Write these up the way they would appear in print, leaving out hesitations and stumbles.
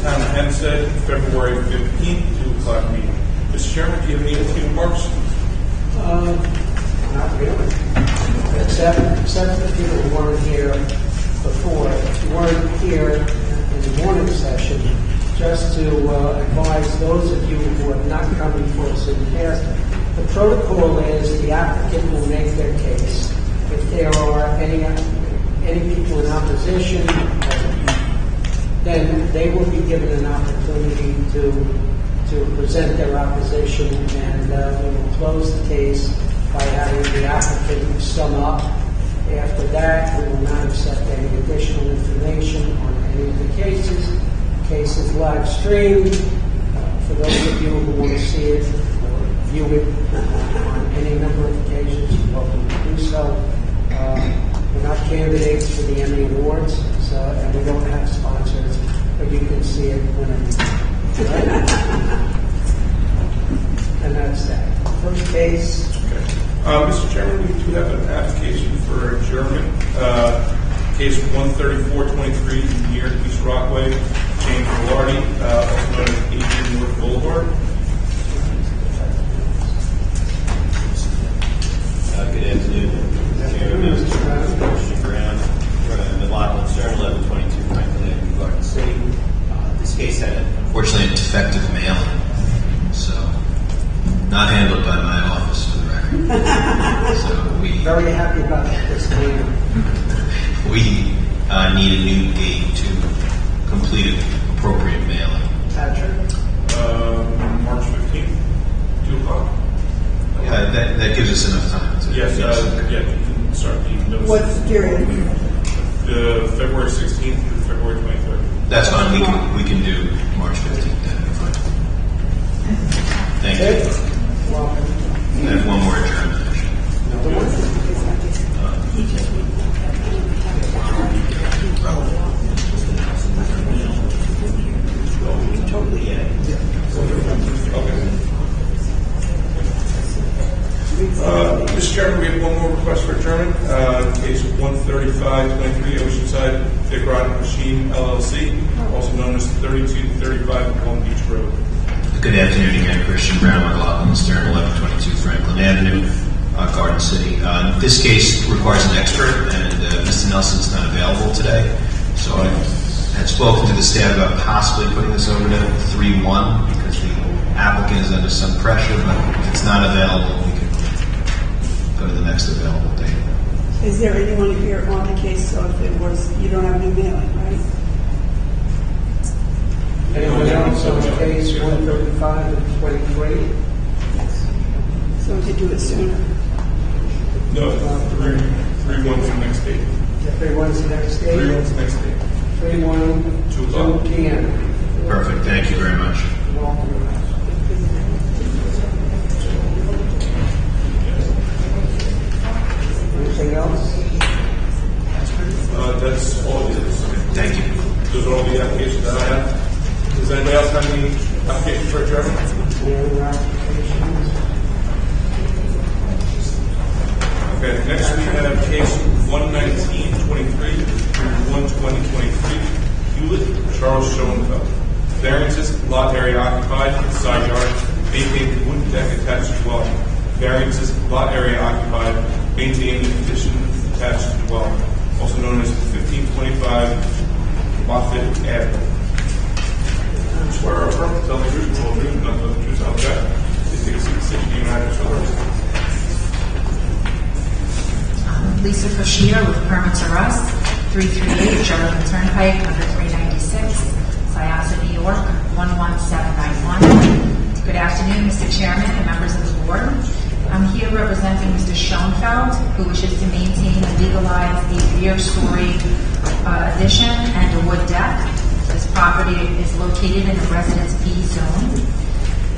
Town of Hempstead, February 15th, 2 o'clock meeting. Mr. Chairman, do you have any opening remarks? Not really. Except the people who weren't here before, who weren't here in the morning session, just to advise those of you who have not come before us in the past. The protocol is the applicant will make their case. If there are any people in opposition, then they will be given an opportunity to present their opposition, and we will close the case by having the applicant sum up. After that, we will not accept any additional information on any of the cases. The case is live streamed. For those of you who want to see it or view it on any number of occasions, you're welcome to do so. We're not candidates for the Emmy Awards, and we don't have sponsors, but you can see it whenever you want. Right? And that's that. First case. Okay. Mr. Chairman, we do have an application for adjournment. Case 13423 near East Rockaway, James Velarde, also known as 18 North Boulevard. Good afternoon. Mr. Brown, from McLaughlin Stern, 1122 Franklin Avenue, Garden City. This case had, unfortunately, a defective mailing, so not handled by my office, for the record. So we Very happy about this cleaner. we need a new date to complete an appropriate mailing. Patrick? March 15th, 2 o'clock. Yeah, that gives us enough time to. Yes, yeah, you can start the notice. What's the period? February 16th through February 23rd. That's fine. We can do March 15th. That'd be fine. Thank you. Welcome. I have one more adjournment. Another one? Totally, yeah. Mr. Chairman, we have one more request for adjournment. Case 13523 Oceanside Dick Rod Machine LLC, also known as 3235 Long Beach Road. Good afternoon again, Christian Brown, McLaughlin Stern, 1122 Franklin Avenue, Garden City. This case requires an expert, and Mr. Nelson's not available today. So I had spoken to the staff about possibly putting this over to 3-1 because the applicant is under some pressure, but if it's not available, we can go to the next available date. Is there anyone here on the case? So if it was, you don't have new mailing, right? Anyone else on the case 135 and 23? Yes. So we could do it sooner. No, 3-1's the next date. 3-1's the next date? 3-1's the next date. 3-1, 2 o'clock. 2 p.m. Perfect. Thank you very much. Welcome. Anything else? That's all it is. Thank you. Those are all the applications that I have. Does anybody else have any applications for adjournment? Any other applications? Okay, next we have case 11923 through 12023, Hewlett, Charles Schoenfeld. Variances, lot area occupied, side yard, vacated wooden deck attached to dwelling. Variances, lot area occupied, maintaining the condition attached to dwelling, also known as 1525 Moffett Avenue. Swear or affirm to tell the truth, the whole truth, and nothing but the truth, okay? Please take a seat, sit, and address for the rest. Lisa Koshida with permits of arrest, 338 Charlotte Turnpike, number 396, Syosset, New York, 11791. Good afternoon, Mr. Chairman and members of the board. I'm here representing Mr. Schoenfeld, who wishes to maintain and legalize the rear-story addition and a wood deck. This property is located in the Residence B zone.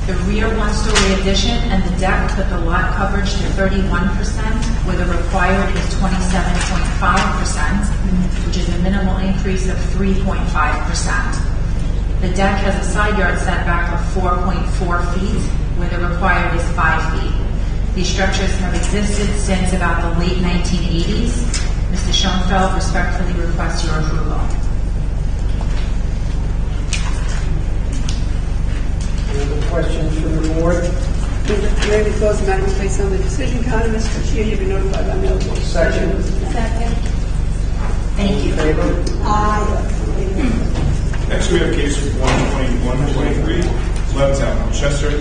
The rear one-story addition and the deck put the lot coverage to 31%, where the required is 27.5%, which is a minimal increase of 3.5%. The deck has a side yard setback of 4.4 feet, where the required is 5 feet. These structures have existed since about the late 1980s. Mr. Schoenfeld respectfully requests your approval. May we close the matter and place on the decision counter? Mr. Chia, you've been notified by mail. Second. Second. Thank you. Favor? Next, we have case 12123, Levittown, Chester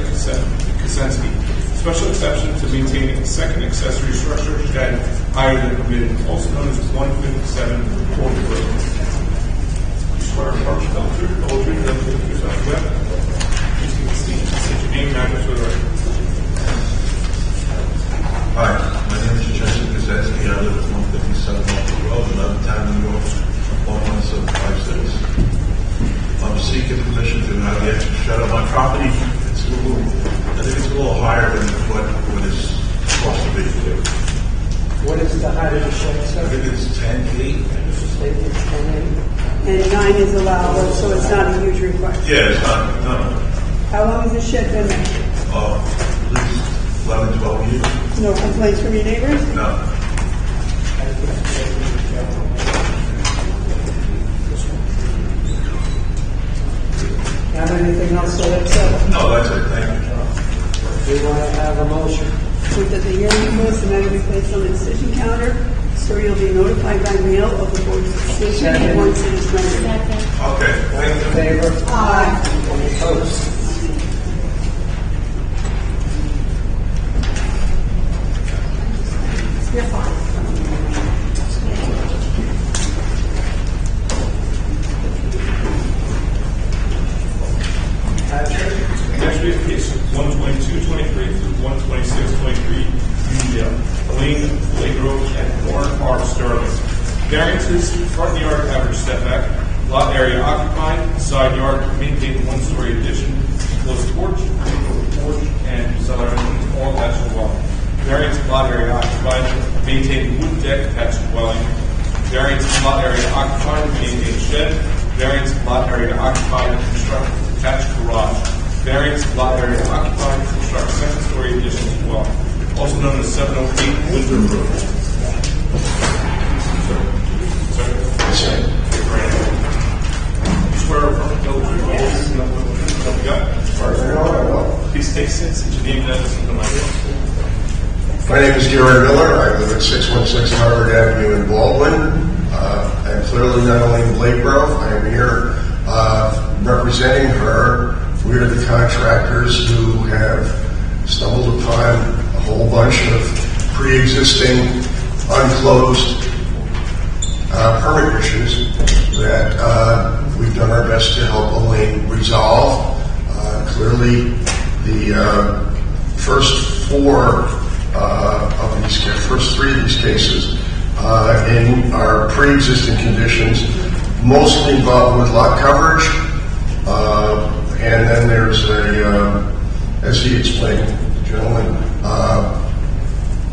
Kaczynski. Special exception to maintaining a second accessory structure shed higher than permitted, also known as 157 Old Road. You swear or affirm to tell the truth, the whole truth, and nothing but the truth, so help you God? Please take a seat. State your name and address for the record. Hi, my name is Jesse Kaczynski. I live at 157 Old Road in Levittown, New York, 11756. I'm seeking permission to have the extra shed on my property. I think it's a little higher than what it's supposed to be. What is the height of the shed, I sir? think it's 10 feet. It's 10 And 9 is allowable, so it's not a huge request. Yeah, it's not, no. How long has the shed been there? At least 11, 12 years. No complaints from your neighbors? No. Have anything else to accept? No, that's it. Thank you. We want to have a motion. Move that the hearing be closed, the matter be placed on the decision counter. Sir, you'll be notified by mail of the board's decision Second. once it is rendered. Okay, All thank in you. favor? Aye. Any opposed? You're fine. Next, we have case 12223 through 12623, Elaine Blagrove and Warren R. Sterling. Variances, front yard average setback, lot area occupied, side yard maintained one-story addition, enclosed porch, and cellar entrance, all attached dwelling. Variance lot area occupied, maintained wood deck attached dwelling. Variance lot area occupied, maintained shed. Variance lot area occupied, construct attached garage. Variance lot area occupied, construct second-story addition as well, also known as 708 Windsor Road. Sir. Swear or affirm to tell the truth, the whole truth, and nothing but the truth, so help you God? Please take since and your name and address for the record. My name is Gary Miller. I live at 616 Harvard Avenue in Baldwin. I'm clearly not only in Blake Grove. I am here representing her. We're the contractors who have stumbled upon a whole bunch of pre-existing, unclosed permit issues that we've done our best to help Elaine resolve. Clearly, the first three of these cases in our pre-existing conditions, mostly involved with lot coverage, and then there's as he explained, the gentleman,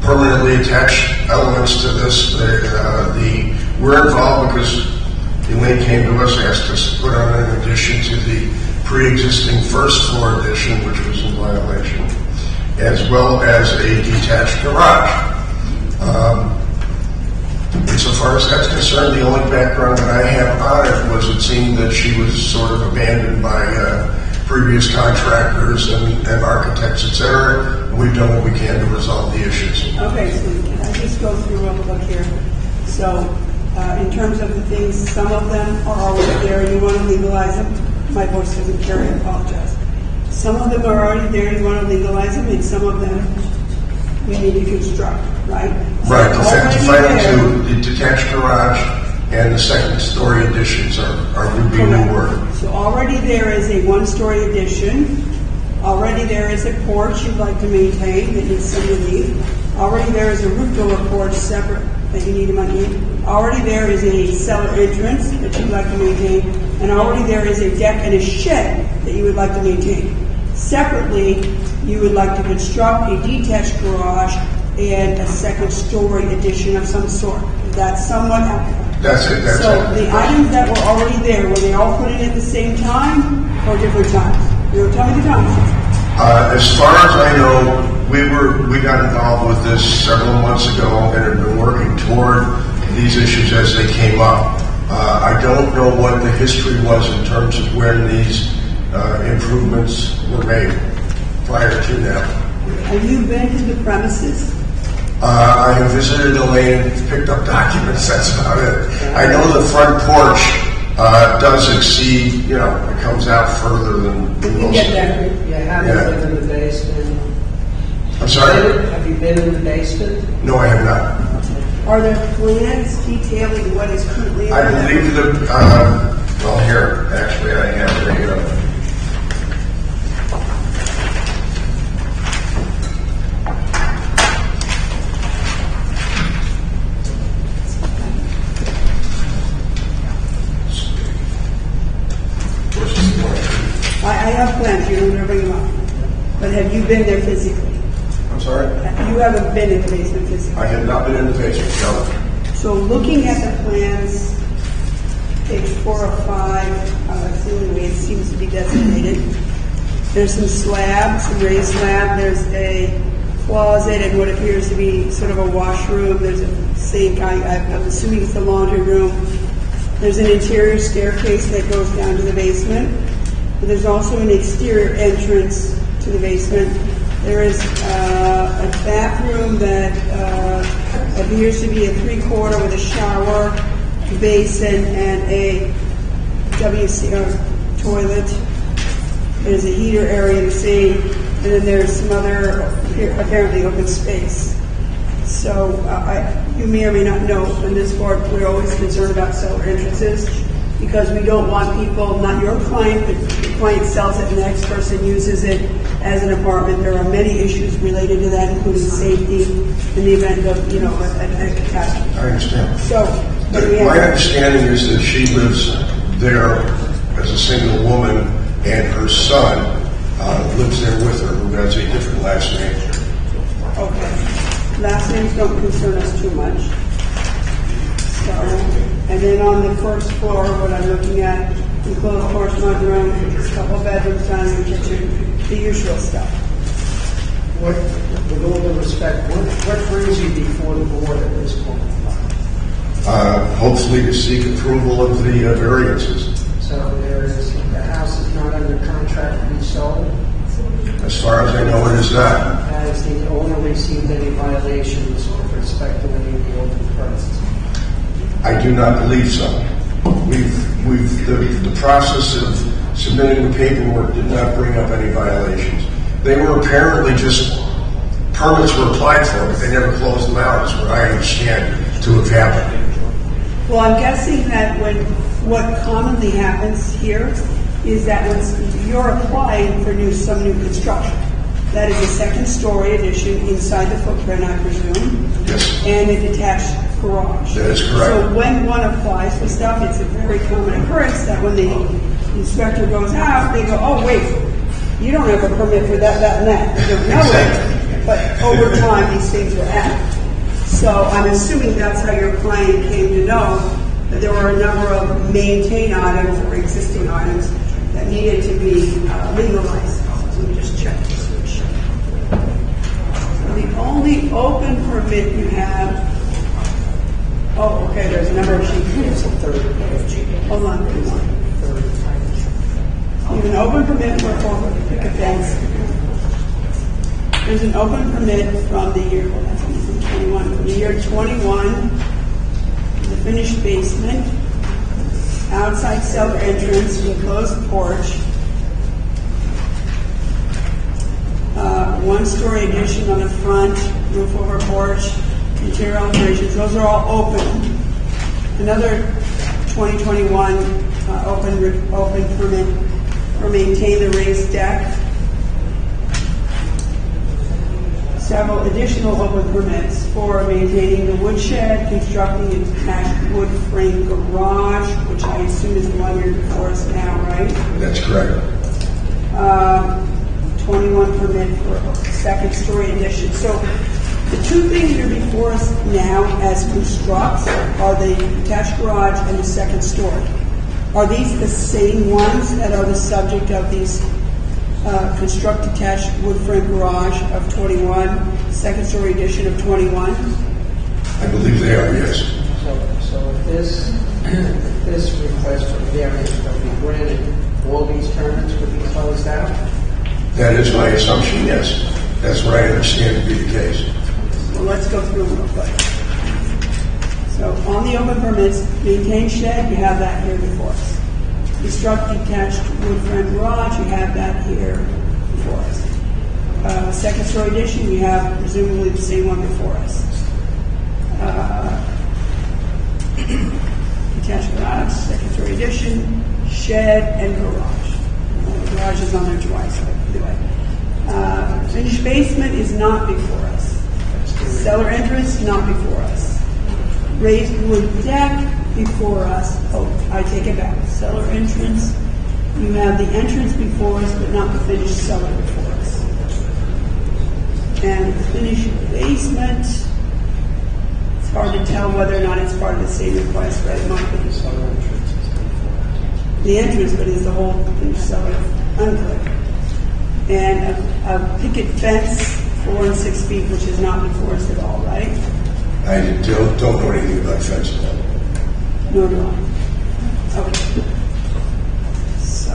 permanently attached elements to this. We're involved because Elaine came to us, asked us to put on an addition to the pre-existing first floor addition, which was in violation, as well as a detached garage. Insofar as that's concerned, the only background that I have on it was it seemed that she was sort of abandoned by previous contractors and architects, etc. And we've done what we can to resolve the issues. Okay, so can I just go through real quick here? So, in terms of the things, some of them are already there and you want to legalize them. My voice doesn't carry, I apologize. Some of them are already there and you want to legalize them, and some of them we need to construct, right? Right, the Already final there- two, the detached garage and the second story additions would be new work. So already there is a one-story addition. Already there is a porch you'd like to maintain that needs some relief. Already there is a roof over porch separate that you need to maintain. Already there is a cellar entrance that you'd like to maintain. And already there is a deck and a shed that you would like to maintain. Separately, you would like to construct a detached garage and a second-story addition of some sort. That's somewhat accurate. That's it. That's So it. the items that were already there, were they all put in at the same time or different times? You tell me the times. As far as I know, we got involved with this several months ago and have been working toward these issues as they came up. I don't know what the history was in terms of when these improvements were made prior to now. Have you been to the premises? I have visited the land, picked up documents, that's about it. I know the front porch does exceed, it comes out further than You most. get there. You haven't been in the basement? I'm sorry? Have you been in the basement? No, I have not. Are there plans detailing what is currently in I there? believe here, actually, I have a, I have plans, you don't want to bring them up. But have you been there physically? I'm sorry? You haven't been in the basement physically. I have not been in the basement, no. So looking at the plans, page 4 or 5, that's the only way it seems to be designated. There's some slabs, some raised slab. There's a closet and what appears to be sort of a washroom. There's a sink. I'm assuming it's a laundry room. There's an interior staircase that goes down to the basement. But there's also an exterior entrance to the basement. There is a bathroom that appears to be a 3/4 with a shower, basin, and a WC toilet. There's a heater area in the sink, and then there's some other apparently open space. So you may or may not know, in this board, we're always concerned about seller entrances because we don't want people, not your client, but the client sells it and the next person uses it as an apartment. There are many issues related to that, including safety in the event of, a catastrophe. I understand. So, My understanding is that she lives there as a single woman, and her son lives there with her, who has a different last name. okay. Last names don't concern us too much. So, and then on the first floor, what I'm looking at, enclosed porch, mudroom, a couple bedrooms, dining room, kitchen, the usual stuff. With all due respect, what brings you before the board at this point? Hopefully to seek approval of the variances. So the house is not under contract to be sold? As far as I know, it is not. Has the owner received any violations with respect to any of the open permits? I do not believe so. The process of submitting the paperwork did not bring up any violations. They were apparently just, permits were applied for, but they never closed them out, is what I understand to have happened. Well, I'm guessing that what commonly happens here is that when you're applying for some new construction, that is a second-story addition inside the footprint, I presume, Yes, and a detached garage. that is correct. So when one applies for stuff, it's a very common occurrence that when the inspector goes out, they go, oh, wait, you don't have a permit for that, that, and that. They don't know it. But over time, these things were added. So I'm assuming that's how your client came to know that there were a number of maintained items or existing items that needed to be legalized. So let me just check this. The only open permit you have, okay, there's a number of sheets. It's a third page. Hold on, please. You have an open permit for a picket fence. There's an open permit from the year, from the year 21, the finished basement, outside cellar entrance, enclosed porch, one-story addition on the front, roof over porch, interior alterations. Those are all open. Another 2021 open permit for maintain the raised deck. Several additional open permits for maintaining the woodshed, constructing a detached wood frame garage, which I assume is the one you're before us now, right? That's correct. 21 permit for a second story addition. So the two things that are before us now as constructs are the detached garage and the second story. Are these the same ones that are the subject of these construct detached wood frame garage of 21, second story addition of 21? I believe they are, yes. So if this request for variance will be granted, all these permits would be closed out? That is my assumption, yes. That's what I understand to be the case. Well, let's go through them real quick. So on the open permits, maintain shed, you have that here before us. Construct detached wood frame garage, you have that here before us. Second story addition, we have presumably the same one before us. Detached garage, second story addition, shed, and garage. The garage is on there twice, so either way. Finished basement is not before us. Cellar entrance, not before us. Raised wood deck, before us. Oh, I take it back. Cellar entrance, you have the entrance before us, but not the finished cellar before us. And the finished basement, it's hard to tell whether or not it's part of the same request, but it might be. The entrance, but is the whole finished cellar unclear. And a picket fence, 4 and 6 feet, which is not before us at all, right? I don't know anything about fences. Nor do I. Okay. So.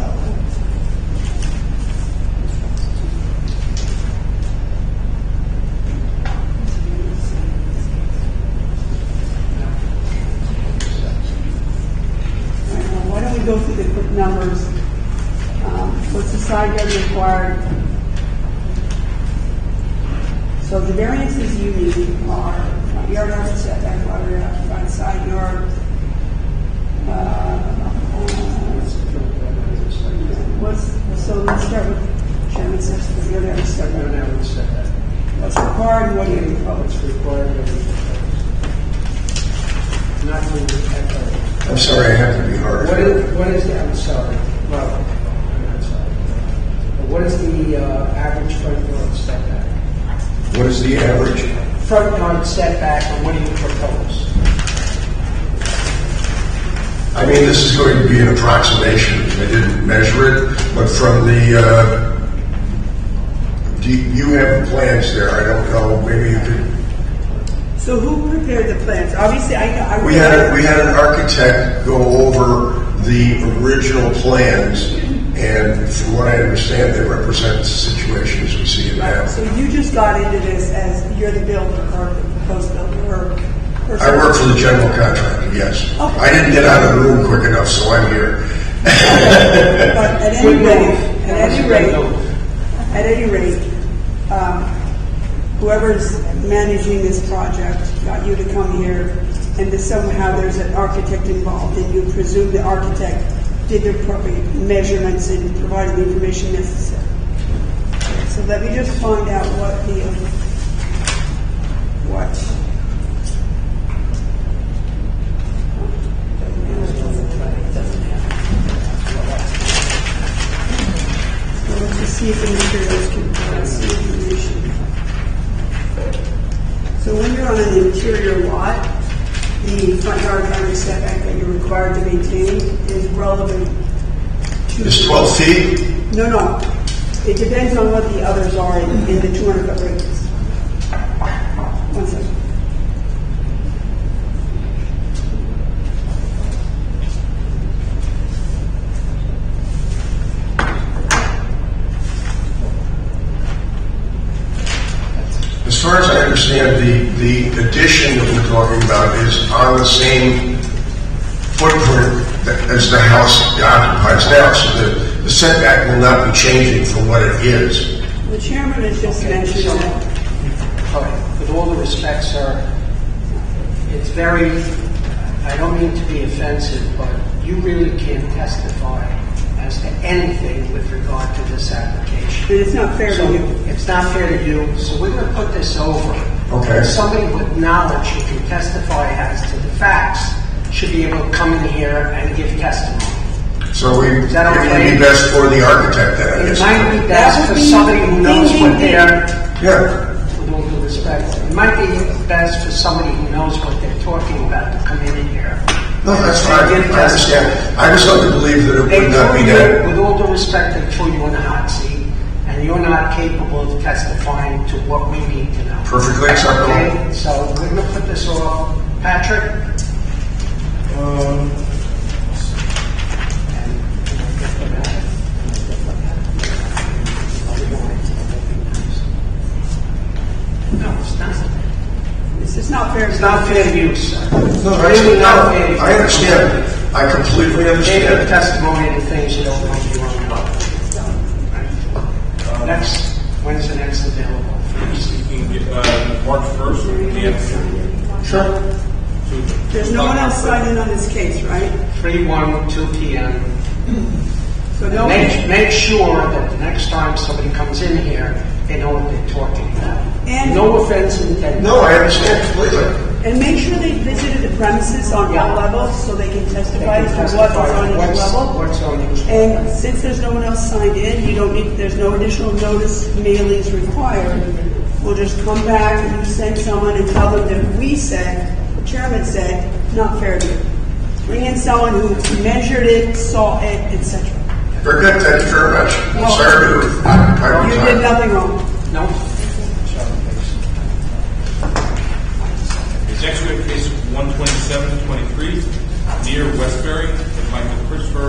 Why don't we go through the quick numbers? What's the side yard required? So the variances you need are front yard offset setback, water yard occupied, side yard. So let's start with Chairman says the yard yard setback. What's required and what do you propose? What's required and not to I'm sorry, I have to be hard. What is the, I'm sorry, well, I'm not sorry. But what is the average front yard setback? What is the average? Front yard setback, and what do you propose? I mean, this is going to be an approximation. I didn't measure it, but from the, you have plans there. I don't know. Maybe you could. So who prepared the plans? Obviously, I We had an architect go over the original plans, and from what I understand, they represent the situation as we see it now. So you just got into this as you're the builder or the proposed builder or I work for the general contractor, yes. Okay. I didn't get out of the room quick enough, so I'm here. But at any rate, whoever's managing this project got you to come here, and that somehow there's an architect involved, and you presume the architect did the appropriate measurements and provided the information necessary. So let me just find out what. Let's just see if the materials can see information. So when you're on an interior lot, the front yard boundary setback that you're required to maintain is relevant to... It's 12 feet? No. It depends on what the others are in the 200-foot radius. One second. As far as I understand, the addition that we're talking about is on the same footprint as the house occupies now, so the setback will not be changing from what it is. The chairman has just mentioned that. All right, with all the respect, sir, it's very, I don't mean to be offensive, but you really can't testify as to anything with regard to this application. And it's not fair to you. It's not fair to you, so we're going to put this over. Okay. Somebody with knowledge who can testify as to the facts should be able to come in here and give testimony. So it Is that okay? would be best for the architect then, I It guess. might be best for somebody who knows what they're, Yeah. with all due respect, it might be best for somebody who knows what they're talking about to come in here. No, that's fine. I understand. I just like to believe that it They would not threw be you, that. with all due respect, they threw you in the hot seat, and you're not capable of testifying to what we need to know. Perfectly acceptable. Okay, so we're going to put this off. Patrick? not fair. It's not fair use, sir. No, Really not fair use. I understand. I completely Take understand. testimony to things you don't want to do on. Next, when's the next available? You can get, March 1st, the afternoon. Sure. There's no one else signed in on this case, right? 3/1, 2 p.m. So no. Make sure that the next time somebody comes in here, they know what they're talking about. And- No offense intended. No, I understand completely. And make sure they visited the premises on all levels so they can They testify can to what's testify on each what's- level. What's on each level. And since there's no one else signed in, there's no additional notice mailings required. We'll just come back and you send someone and tell them that we said, the chairman said, not fair to you. Bring in someone who measured it, saw it, etc. Very good. Thank you very much. Well, Sorry to occupy your You time. did nothing wrong. No? Next, we have case 12723, near Westbury, and Michael Christopher,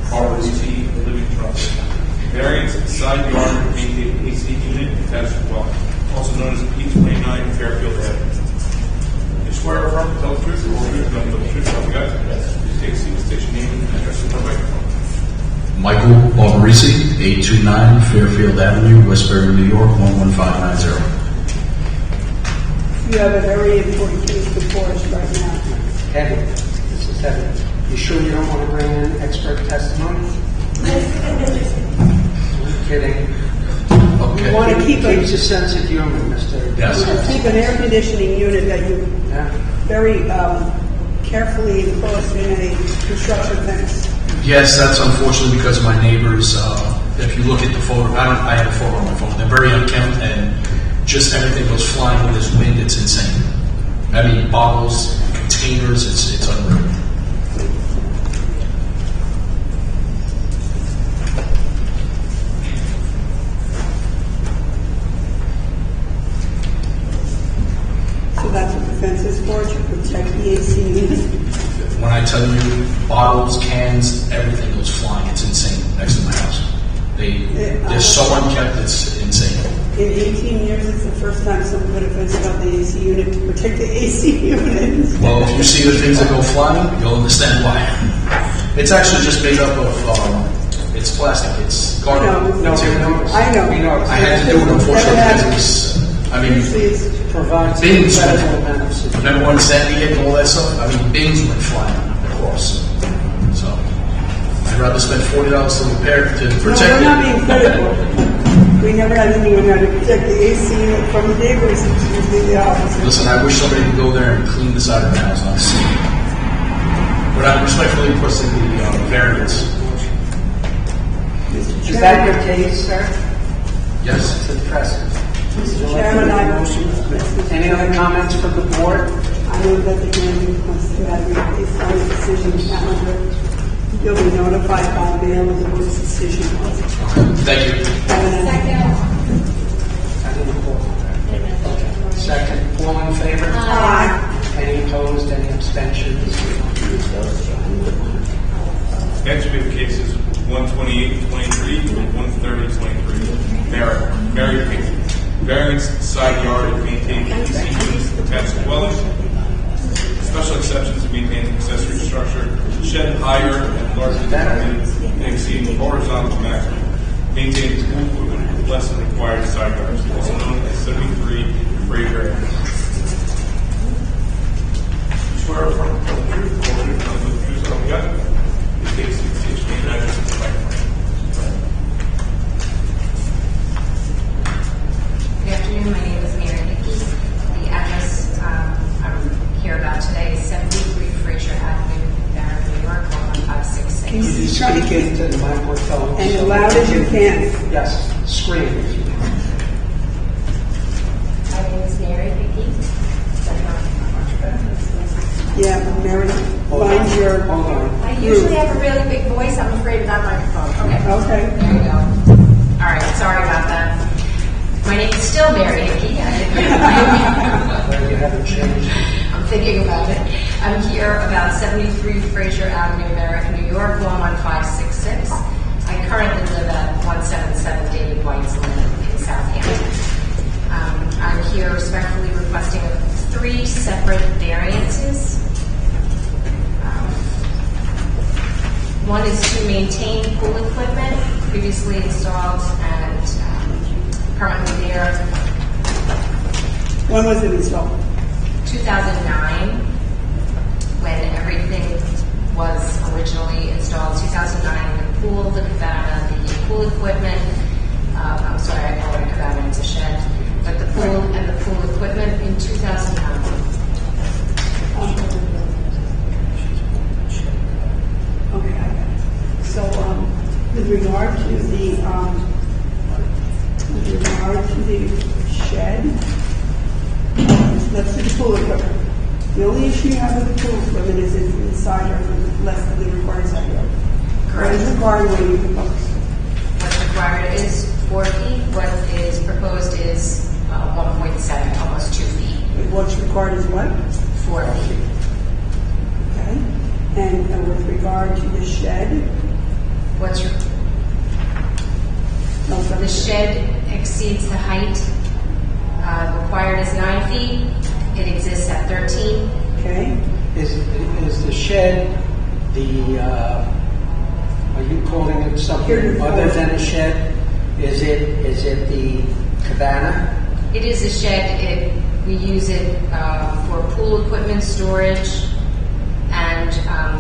RT Living Trust. Variance, side yard, maintained AC unit, attached well, also known as P29 Fairfield Avenue. You swear or affirm to tell the truth, the whole truth, nothing but the truth, so help you God? Yes. Please take a seat, state your name and address in the microphone. Michael Barbarisi, 829 Fairfield Avenue, Westbury, New York, 11590. You have a very important case before us right now. Heavy. This is heavy. You sure you don't want to bring in expert testimony? Kidding. You want to keep Keeps a sense of humor, Mr. Yes. keep an air conditioning unit that you Yeah. very carefully enclosed in a construction fence. Yes, that's unfortunately because my neighbors, if you look at the photo, I have a photo on my phone, they're very unkempt and just everything goes flying with this wind, it's insane. I mean, bottles, containers, it's unreal. So that's what the fence is for, to protect the AC unit. When I tell you bottles, cans, everything goes flying, it's insane next to my house. They're so unkept, it's insane. In 18 years, it's the first time someone put a fence about the AC unit to protect the AC unit. Well, if you see the things that go flying, you'll understand why. It's actually just made up of, it's plastic, it's garbage. No, we noticed. I know. We noticed. I had to do it unfortunately Never because it was, I mean, Usually it's Provides Bins. incredible amount of security. remember when Sandy hit and all that stuff? I mean, bins went flying across. So, I'd rather spend $40 to repair, to No, protect we're not it. being critical. We never had anyone how to protect the AC unit from the neighbors. It's usually the opposite. Listen, I wish somebody could go there and clean the side of the house, honestly. But I'm respectfully requesting the variance. Is that your case, sir? Yes? It's impressive. Mr. Chairman, Any other comments from the board? I know that the hearing must have based on the decision calendar. You'll be notified by mail of the board's decision. Thank you. Second. All in favor? Aye. Any opposed, any abstentions? Next, we have cases 12823 and 13023. Mary Pink. Variance, side yard, and maintained AC units, attached dwelling. Special exceptions to maintain accessory structure, shed higher and larger than permitted, and exceeding horizontal maximum. Maintain pool equipment with less than required side yards, also known as 73 Fraser Avenue. Swear or affirm to tell the truth, the whole truth, nothing but the truth, so help you God? This case is state your name and address in the microphone. Good afternoon, my name is Mary Hickey. The address I'm here about today is 73 Fraser Avenue, Barron, New York, 11566. Can you speak into the microphone? And as loud as you can. Yes, scream if you can. My name is Mary Hickey. Yeah, Mary, find your Hold on. I usually have a really big voice. I'm afraid of that microphone. Okay. Okay. There you go. All right. Sorry about that. My name is still Mary Hickey. Well, you haven't changed. I'm thinking about it. I'm here about 73 Fraser Avenue, America, New York, 11566. I currently live at 177 David White's Lane in Southampton. I'm here respectfully requesting previously installed and currently there. When was it installed? 2009, when everything was originally installed. 2009, the pool, the cabana, the pool equipment. I'm sorry, I call it a cabana, it's a shed. But the pool and the pool equipment in 2009. Okay, I got it. So, with regard to the shed, let's do the pool equipment. The only issue you have with the pool equipment is it's inside or less than the required side yard. What is required, what do you propose? What's required is 4 feet. What is proposed is 1.7, almost 2 feet. What's required is what? 4 feet. Okay. And with regard to the shed, What's the shed exceeds the height. Required is 9 feet. It exists at 13. okay? Is the shed are you calling it something other than a shed? Is it the cabana? It is a shed. We use it for pool equipment storage, and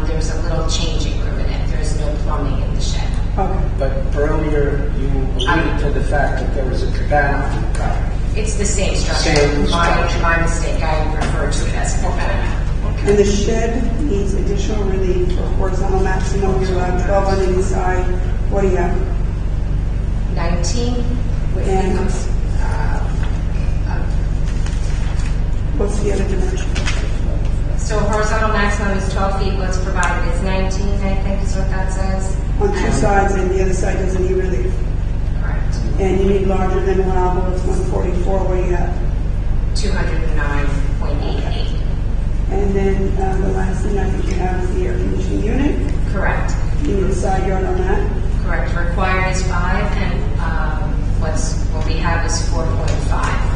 there's a little changing room in it. There's no plumbing in the shed. Okay. But earlier you alluded to the fact that there was a cabana on the property. It's the same structure. Same structure. My mistake. I referred to it as a cabana. And the shed needs additional relief for horizontal maximum. You're allowed 12 on the inside. What do you have? 19. And what's the other dimension? So horizontal maximum is 12 feet. What's provided is 19, I think is what that says. On two sides, and the other side doesn't need relief. Correct. And you need larger than allowable. It's 144. What do you have? 209.88. And then the last thing I think you have is the air conditioning unit. Correct. You need a side yard on that. Correct. Required is 5, and what we have is 4.5.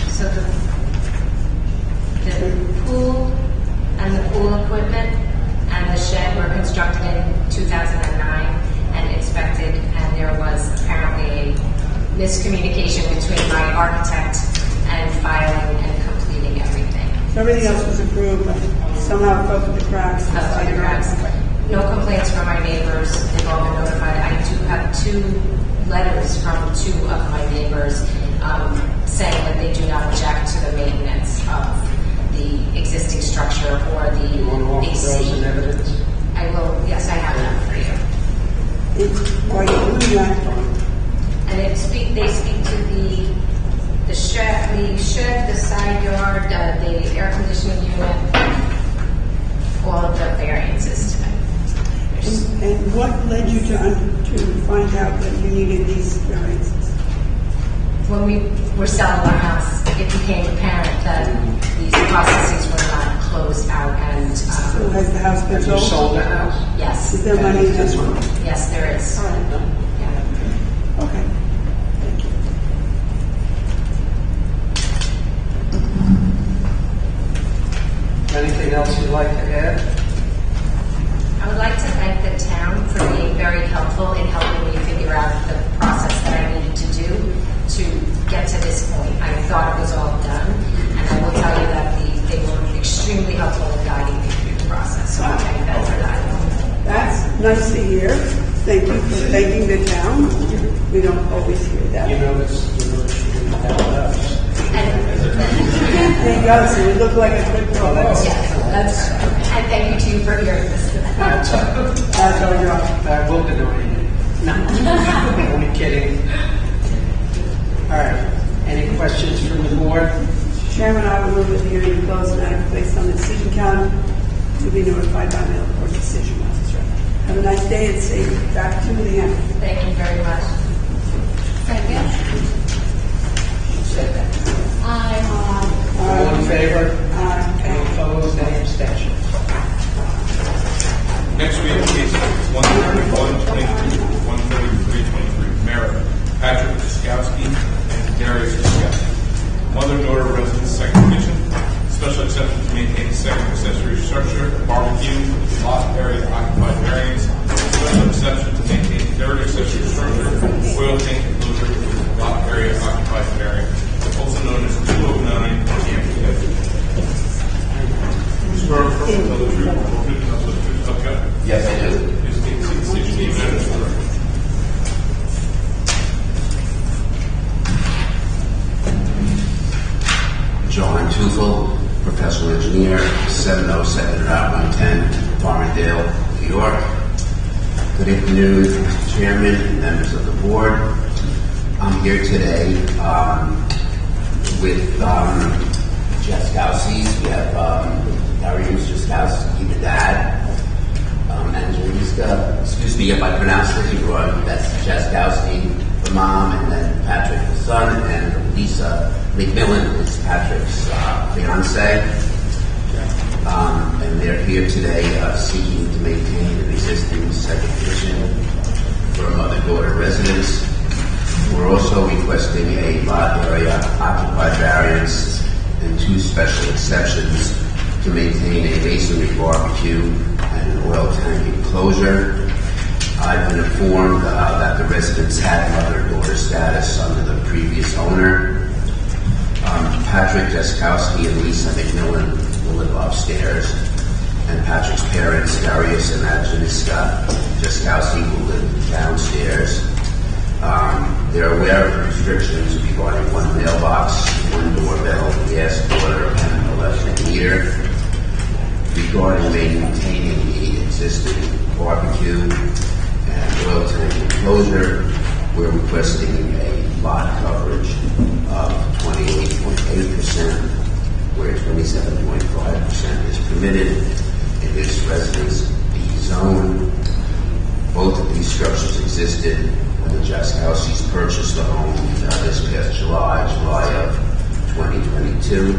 So the pool and the pool equipment and the shed were constructed in 2009 and inspected, and there was apparently a miscommunication between my architect and filing and completing everything. So everything else was approved, but somehow it fell through the cracks. Fell through the cracks. No complaints from my neighbors. They've all been notified. I do have 2 letters from 2 of my neighbors saying that they do not object to the maintenance of the existing structure or You want to the offer those in AC. evidence? I will, yes, I have that for you. Why are you doing that? And they speak to the shed, the side yard, the air conditioning unit, all of the variances to it. And what led you to find out that you needed these variances? When we were selling our house, it became apparent that these processes were not closed out, and So has the house been Have you sold? sold the house? yes, Is there money in this one? yes, there is. All right. Yeah. Okay. Thank you. Anything else you'd like to add? I would like to thank the town for being very helpful in helping me figure out the process that I needed to do to get to this point. I thought it was all done, and I will tell you that they were extremely helpful in guiding me through the process. So I thank them for that. That's nice to hear. Thank you for thanking the town. We don't always hear that. You notice you didn't have us. There you go. So we look like a good girl. Yes, and thank you to you for hearing this. That's our job. I will deny it. No, only kidding. All right. Any questions from the board? Chairman, I will move that the hearing be closed and act placed on the decision calendar to be notified by mail or decision once it's ready. Have a nice day and safe back to the end. Thank you very much. Thank you. All in favor? Any opposed? Any abstentions? Next we have cases 131, 23, 133, 23. Merit, Patrick Jaskowski and Darius Jaskowski. Mother-daughter residence, second condition. Special exception to structure, barbecue, lot area occupied variance, special exception to maintain third accessory structure, oil tank enclosure, lot area occupied variance, also known as 209 Hempstead. Swear to tell the truth, the whole truth, and nothing but the truth, so help you God? Yes, I do. Please state your name and address for the record. John Tufel, professional engineer, 707 Route 110, Farmingdale, New York. Good afternoon, Mr. Chairman and members of the board. I'm here today with Jaskowski's. We have Darius Jaskowski, the dad, Angeliska, excuse me if I pronounce this wrong, that's Jaskowski, the mom, and then Patrick, the son, and Lisa McMillan is Patrick's fiance. And they're here today seeking to maintain an existing second petition for a mother-daughter residence. We're also requesting a lot area occupied variance and 2 special exceptions to maintain a masonry barbecue and an oil tank enclosure. I've been informed that the residence had mother-daughter status under the previous owner. Patrick Jaskowski and Lisa McMillan will live upstairs, and Patrick's parents, Darius and Angeliska Jaskowski, will live downstairs. They're aware of the restrictions regarding 1 mailbox, 1 doorbell, gas water, and electric meter. Regarding maintaining the existing barbecue and oil tank enclosure, we're requesting a lot coverage of 28.8%, where 27.5% is permitted in this residence B zone. Both of these structures existed when the Jaskowskis purchased the home this past July of 2022.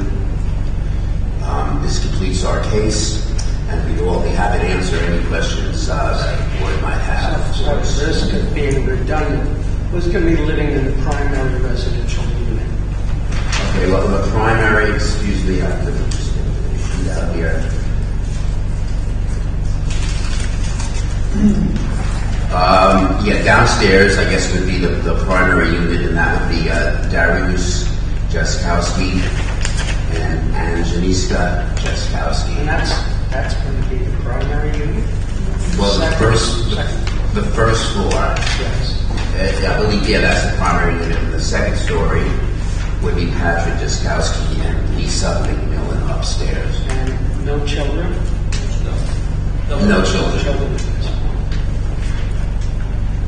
This completes our case, and we'd all be happy to answer any questions that the board might have. So at risk of being redundant, who's going to be living in the primary residential unit? Okay, well, the primary, excuse me, I have to just get the sheet out here. Downstairs, I guess, would be the primary unit, and that would be Darius Jaskowski and Angeliska Jaskowski. And that's going to be the primary unit? Well, the first floor, Yes. I believe, that's the primary unit. And the second story would be Patrick Jaskowski and Lisa McMillan upstairs. And no children? No children.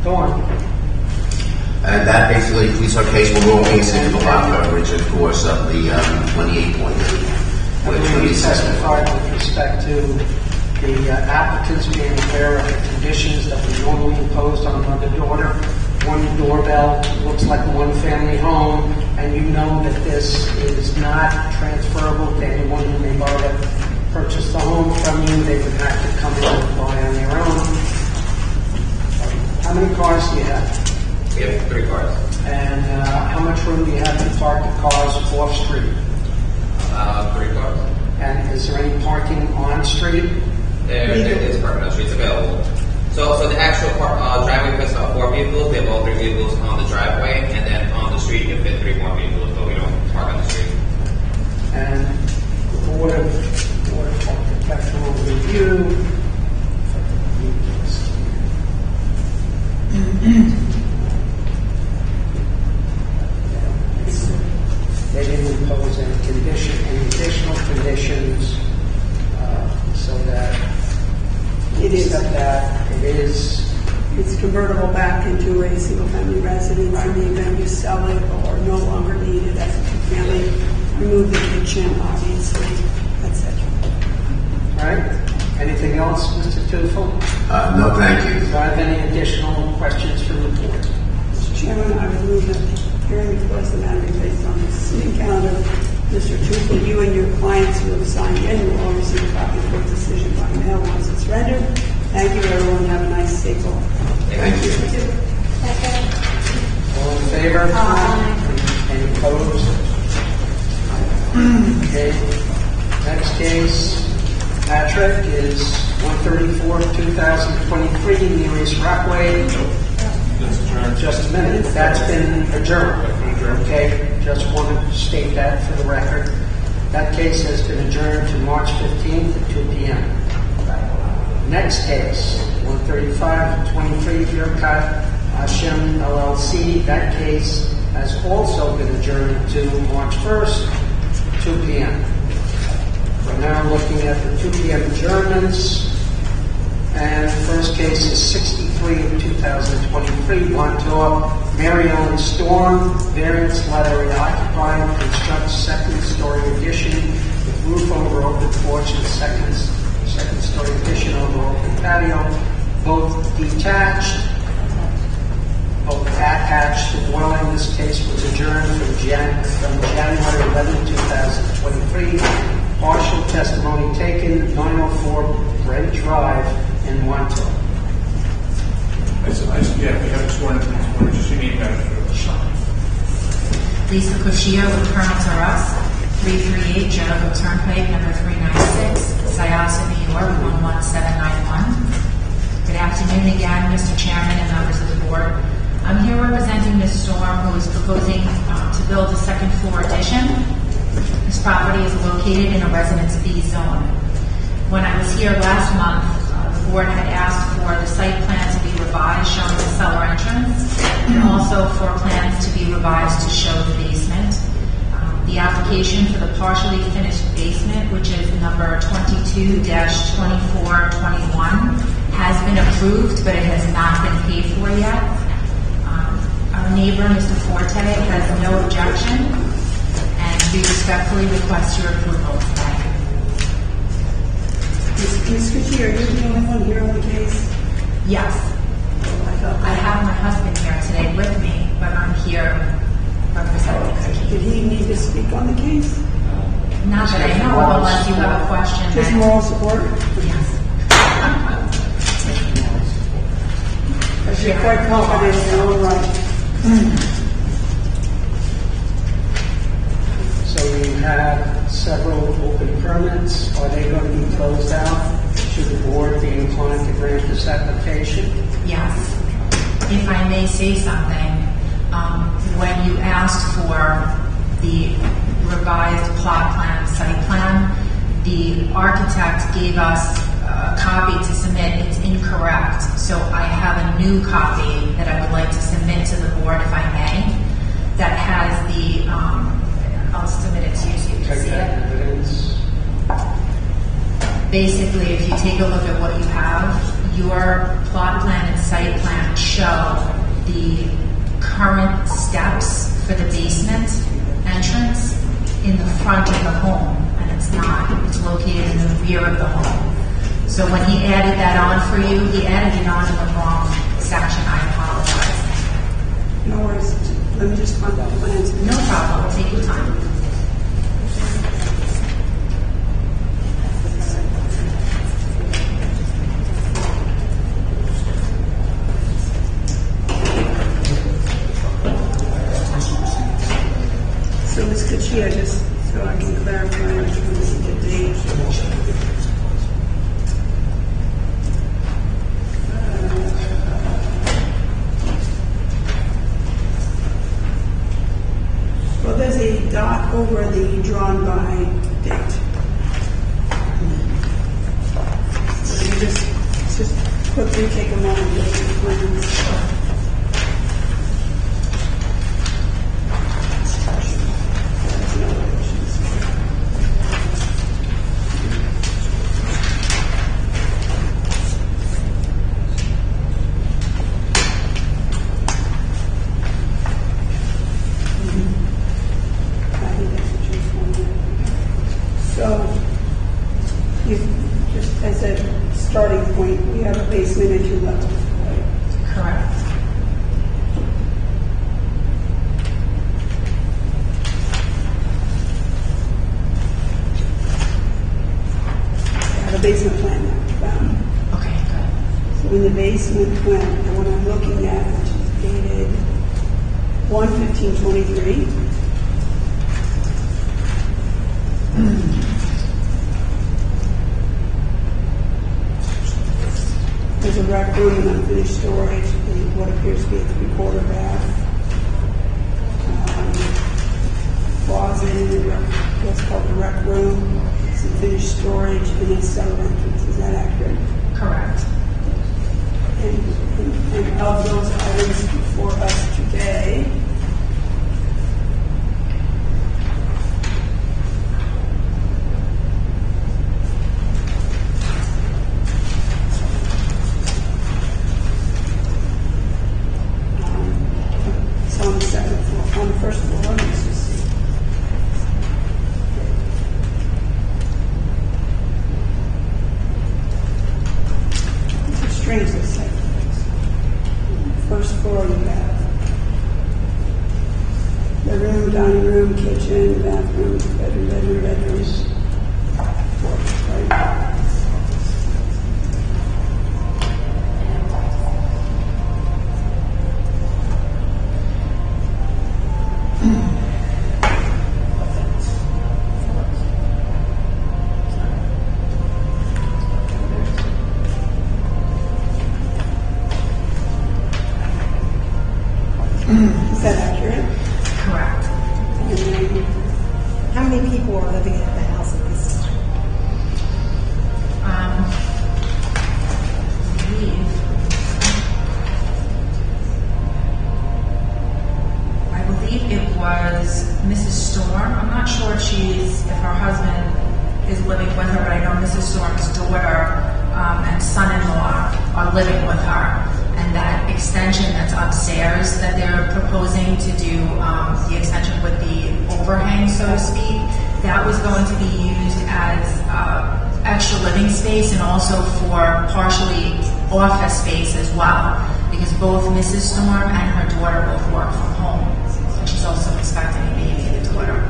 Go on. And that basically completes our case. We're all facing the lot coverage, of course, of the 28.8. I believe you testified with respect to the applicants being aware of the conditions that we normally impose on mother-daughter. 1 doorbell, looks like a 1-family home, and you know that this is not transferable to anyone who may buy to purchase the home from you. They would have to come in and buy on their own. How many cars do you have? We have 3 cars. And how much room do you have to park the cars off-street? 3 cars. And is there any parking on-street? There is parking on the streets available. So the actual driveway fits about 4 vehicles. We have all 3 vehicles on the driveway, and then on the street you can fit 3 more vehicles, but we don't park on the street. And the Board of Architectural Review. They didn't impose any additional conditions, so that It is. except that it is. It's convertible back into a single-family residence in the event you sell it or no longer need it as a two-family. Remove the kitchen, obviously, etc. All right. Anything else, Mr. Tufel? No, thank you. Do I have any additional questions from the board? Mr. Chairman, I would move that the hearing request the matter be placed on the sitting calendar. Mr. Tufel, you and your clients who have signed in will all receive a copy of the decision by mail once it's rendered. Thank you, everyone. Have a nice, safe walk. Thank you. All in favor? Any opposed? Okay. Next case, Patrick is 134, 2023, nearest Rockway. That's adjourned. Just a minute, that's been adjourned. Okay, just want to state that for the record. That case has been adjourned to March 15th at 2 p.m. Next case, 135-23, Firkat Hashem LLC. That case has also been adjourned to March 1st, 2 p.m. We're now looking at the 2 p.m. adjournments. And the first case is 63 of 2023, Montauk, Mary Ellen Storm, variance letter occupied, construct second-story addition with roof over open porch and second-story addition over open patio, both detached, both attached. The dwelling in this case was adjourned from January 11, 2023. Partial testimony taken, 904 Brent Drive in Montauk. Yeah, we have sworn in. Just your name, Madam. Lisa Koshia with Colonel Taras, 338 Jericho Turnpike, number 396, Syosset, New York, 11791. Good afternoon again, Mr. Chairman and members of the board. I'm here representing Ms. Storm, who is proposing to build a second-floor addition. This property is located in a Residence B zone. When I was here last month, the board had asked for the site plan to be revised, showing the cellar entrance, and also for plans to be revised to show the basement. The application for the partially finished basement, which is number 22-2421, has been approved, but it has not been paid for yet. Our neighbor, Mr. Forte, has no objection, and we respectfully request your approval tonight. Ms. Kuchi, are you the only one here on the case? Yes. I have my husband here today with me, but I'm here representing Cookie. Did he need to speak on the case? Not that I know of, unless you have a question. Just that- moral support? Yes. Because you're quite confident in your own right. So we have several open permits. Are they going to be closed out? Should the board be inclined to grant this application? Yes. If I may say something, when you asked for the revised plot plan, site plan, the architect gave us a copy to submit. It's incorrect. So I have a new copy that I would like to submit to the board, if I may, that has the, I'll submit it to you so you can Take see that it. evidence. Basically, if you take a look at what you have, your plot plan and site plan show the current steps for the basement entrance in the front of the home, and it's not. It's located in the rear of the home. So when he added that on for you, he added it on in the wrong section. I apologize. No worries. Let me just find out the plans. No problem. Take your time. So Ms. Kuchi, just so I can clarify, I just want to see the date. Well, there's a dot over the drawn by date. So you just quickly take a moment to look at the plans. So, you, just as a starting point, we have a basement and 2 levels, right? Correct. I have a basement plan now. Okay, good. So in the basement plan, the one I'm looking at, which is dated 1/15/23. rec room and unfinished storage, what appears to be a 3/4 bath. Closet in what's called the rec room, some finished storage, and a cellar entrance. Is that accurate? Correct. And of those items before us today, it's on the second floor, on the first floor, let's just see. It's a strange this second. First floor you have the room, dining room, kitchen, bathroom, bedrooms. Right? Is that accurate? Correct. And then, How many people are living in the house at this time? I believe it was Mrs. Storm. I'm not sure if her husband is living with her, but I know Mrs. Storm's daughter and son-in-law are living with her. And that extension that's upstairs that they're proposing to do, the extension with the overhang, so to speak, that was going to be used as extra living space and also for partially office space as well, because both Mrs. Storm and her daughter both work from home. And she's also expecting a baby, the daughter.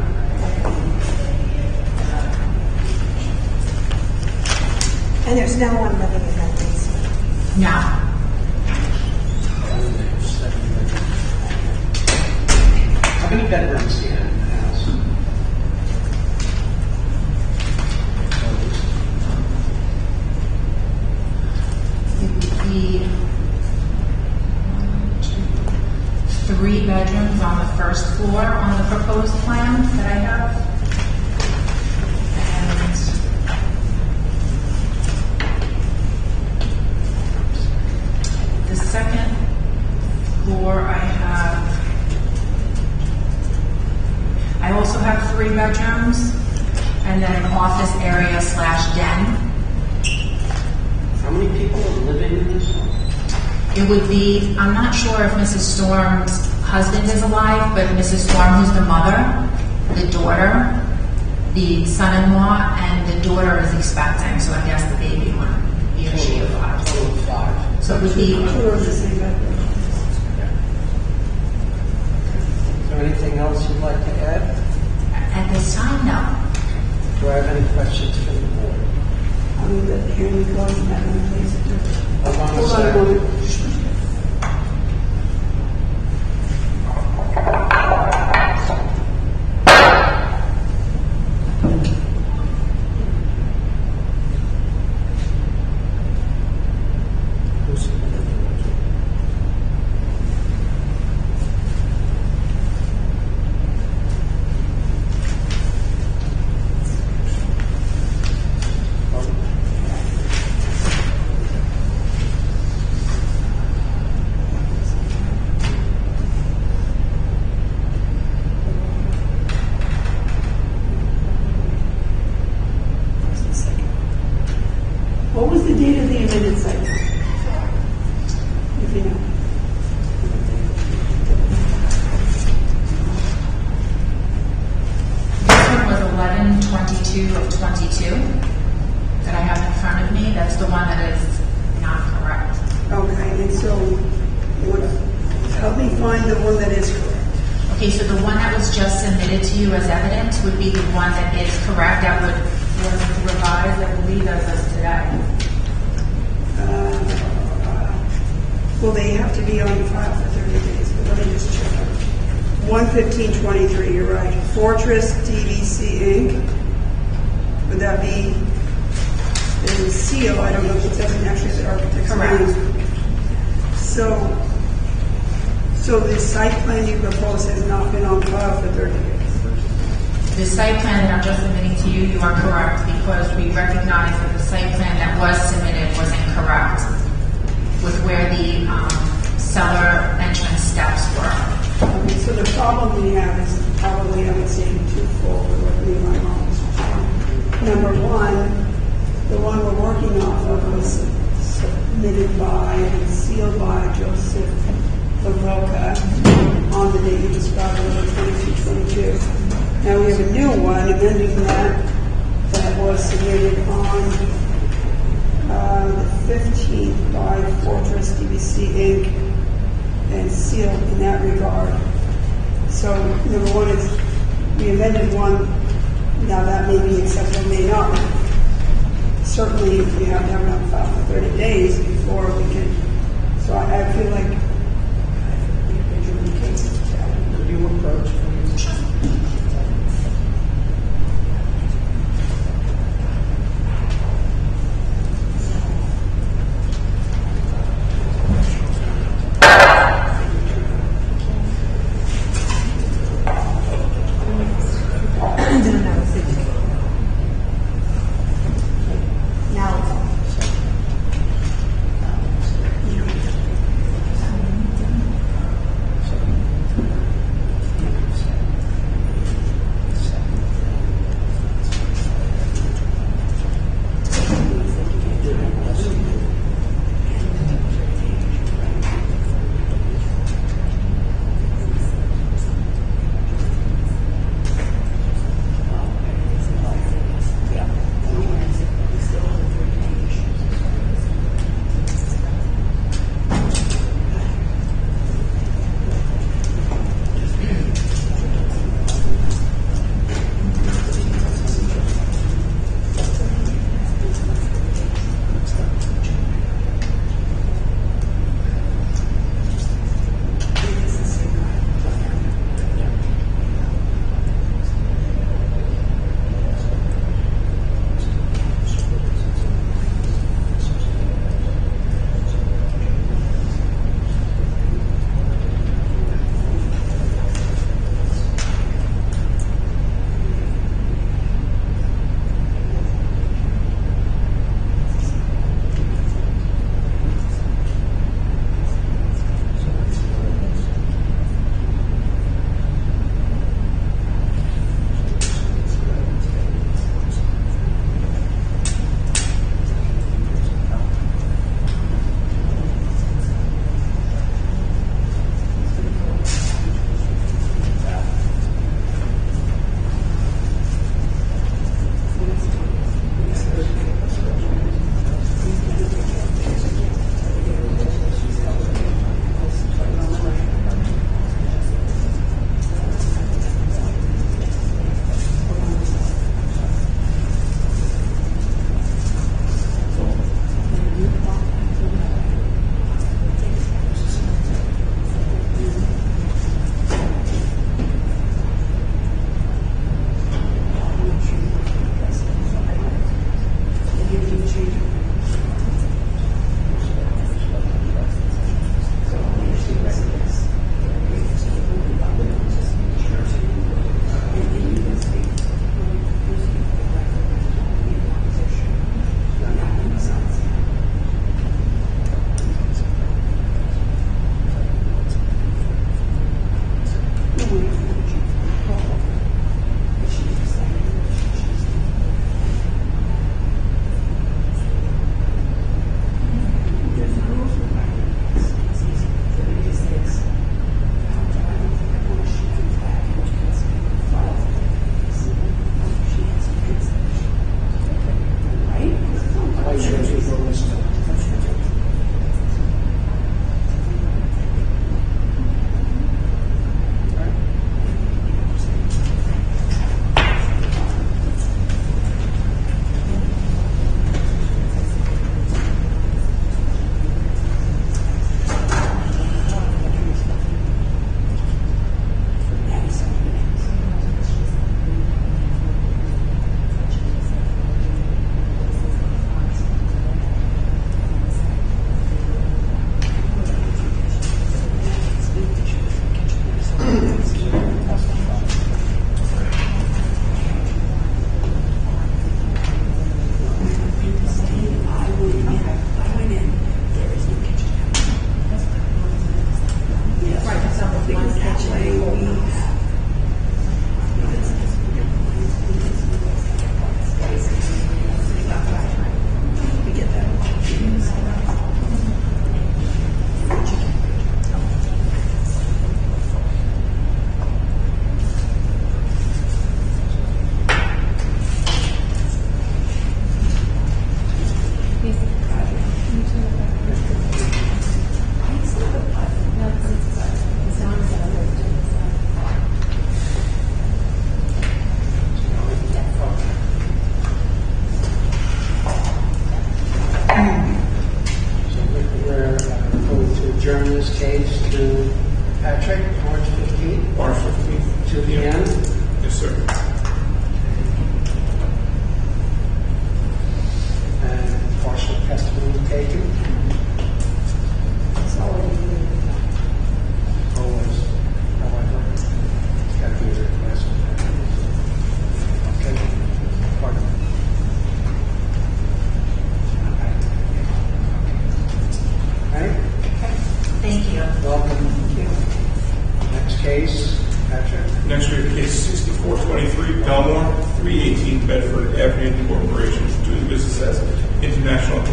And there's no one living in that basement. No. How many bedrooms do you have in the house? It would be 3 bedrooms on the first floor on the proposed plan that I have. And the second floor I also have 3 bedrooms and then an office area / den. How many people are living in this home? It would be, I'm not sure if Mrs. Storm's husband is alive, but Mrs. Storm, who's the mother, the daughter, the son-in-law, and the daughter is expecting, so I guess the baby would he or she alive. Total of 5. So it would be, two of the same bedroom. Is there anything else you'd like to add? at this time, no. Do I have any questions from the board? I mean, the hearing closed, and that one, please. Hold on a Hold on a second. moment. What was the date of the amended site? If you know. This one was 11/22/22 that I have in front of me. That's the one that is not correct. Okay, and so, help me find the one that is correct. Okay, so the one that was just submitted to you as evidence would be the one that is correct. That was revised, I believe, as of today. Well, they have to be on file for 30 days, but let me just check. 1/15/23, you're right. Fortress DVC Inc. Would that be, there's a seal, I don't know if it says actually the architect's Correct. name. So the site plan you propose has not been on file for 30 years? The site plan that I'm just submitting to you, you are correct, because we recognize that the site plan that was submitted was incorrect with where the cellar entrance steps were. Okay, so the problem we have is probably, I would say, twofold, with me my wrong. Number one, the one we're working off of was submitted by and sealed by Joseph LaRocca on the date you described, November 22. Now we have a new one amending that was submitted on the 15th by Fortress DBC Inc. and sealed in that regard. So number one is we amended one. Now that may be acceptable, may not. Certainly you have to have it on file for 30 days before we can. So I feel like Could you approach, please?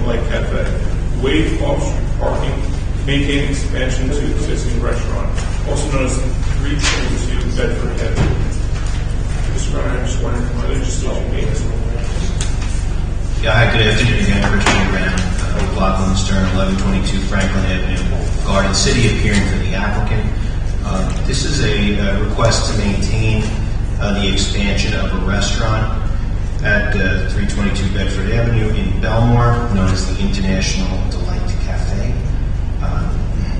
Light Cafe. Waive off-street parking, maintain expansion to existing restaurant, also known as 322 Bedford Avenue. Mr. Brown, I'm just wondering why they just don't make this one. Yeah, hi, good afternoon again, Christian Brown, McLaughlin Stern, 1122 Franklin Avenue, Garden City, appearing for the applicant. This is a request to maintain the expansion of a restaurant at 322 Bedford Avenue in Belmore, known as the International Delight Cafe.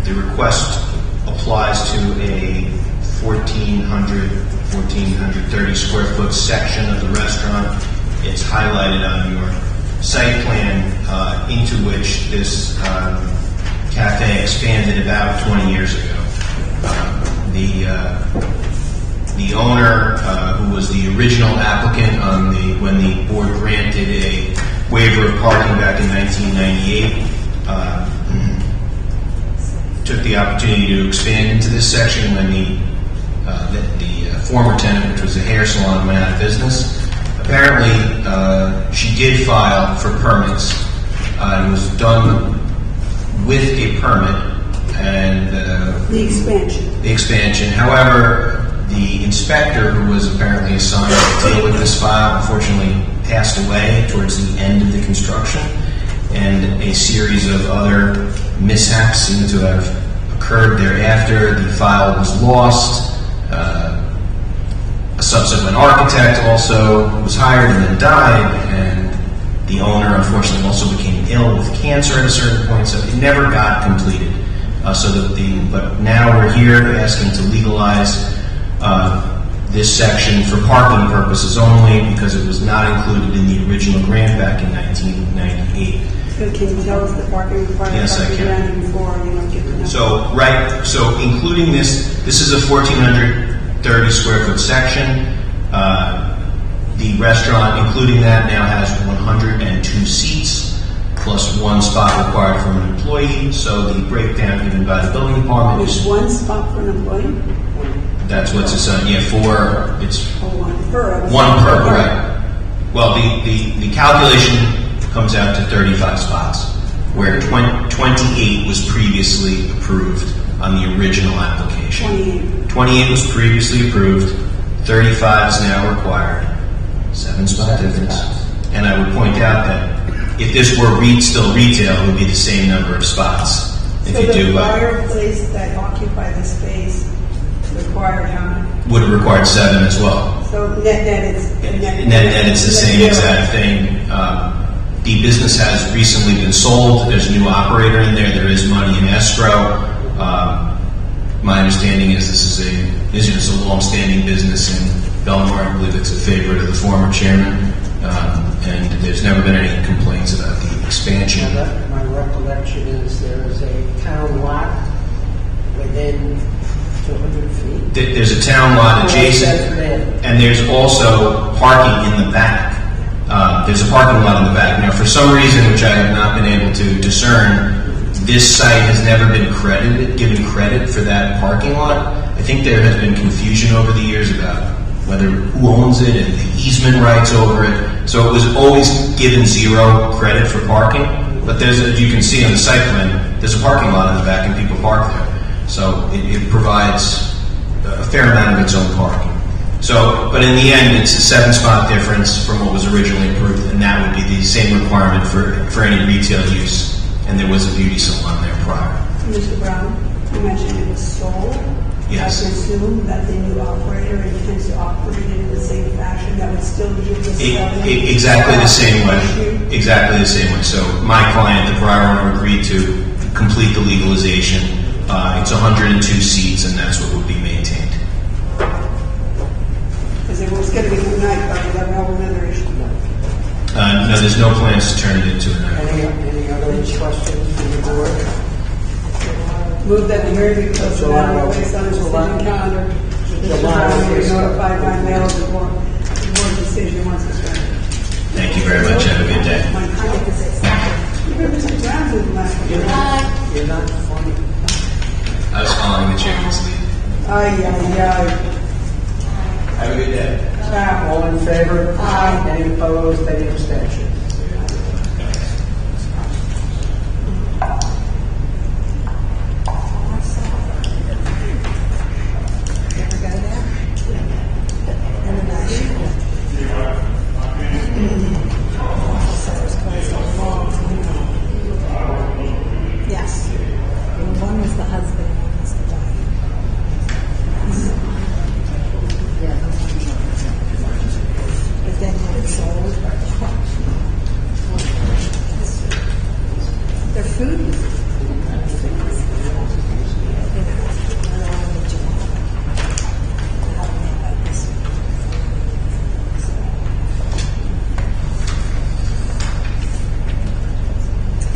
The request applies to a 1,430 square foot section of the restaurant. It's highlighted on your site plan, into which this cafe expanded about 20 years ago. The owner, who was the original applicant when the board granted a waiver of parking back in 1998, took the opportunity to expand into this section when the former tenant, which was a hair salon, went out of business. Apparently, she did file for permits. It was done with a permit, and The expansion. However, the inspector, who was apparently assigned to deal with this file, unfortunately passed away towards the end of the construction, and a series of other mishaps seem to have occurred thereafter. The file was lost. A subsequent architect also was hired and then died, and the owner unfortunately also became ill with cancer at a certain point, so it never got completed. But now we're here asking to legalize this section for parking purposes only, because it was not included in the original grant back in 1998. So can you tell us the parking requirements? Yes, I can. Before, give the number. So including this is a 1,430 square foot section. The restaurant, including that, now has 102 seats, plus one spot required from an employee. So the breakdown given by the building department There's is one spot for an employee? that's what's assigned. Yeah, it's One per. one per, correct. Well, the calculation comes out to 35 spots, where 28 was previously approved on the original application. 28 was previously approved, 35 is now required, 7 spot difference. And I would point out that if this were still retail, it would be the same number of spots. If So you the do, prior place that occupied the space required how many? would have required 7 as well. So net it's It's the same exact thing. The business has recently been sold. There's a new operator in there. There is money in escrow. My understanding is this is a long-standing business in Belmore. I believe it's a favorite of the former chairman, and there's never been any complaints about the expansion. My recollection is there is a town lot within 200 feet. There's a town lot adjacent, and there's also parking in the back. There's a parking lot in the back. Now, for some reason, which I have not been able to discern, this site has never been given credit for that parking lot. I think there has been confusion over the years about who owns it and the easement rights over it. So it was always given 0 credit for parking. But as you can see on the site plan, there's a parking lot in the back and people park there. So it provides a fair amount of its own parking. So, but in the end, it's a 7 spot difference from what was originally approved, and that would be the same requirement for any retail use. And there was a beauty salon there prior. Mr. Brown, you mentioned it was sold. Yes. I presume that the new operator intends to operate it in the same fashion that would still give the Exactly the same way. Exactly the same way. So my client, the prior owner, agreed to complete the legalization. It's 102 seats, and that's what would be maintained. Because it was going to be one night, but we have another issue. No, there's no plans to turn it into a night. Any other questions from the board? Move that the hearing be closed to matter based on the decision calendar. Mr. Brown will be notified by mail of the board decision once it's ready. Thank you very much. Have a good day. Mr. Brown did last year. You're not funny. I was following the chairman's lead. Ay. Have a good day. All in favor? Aye. Any opposed? Any abstentions?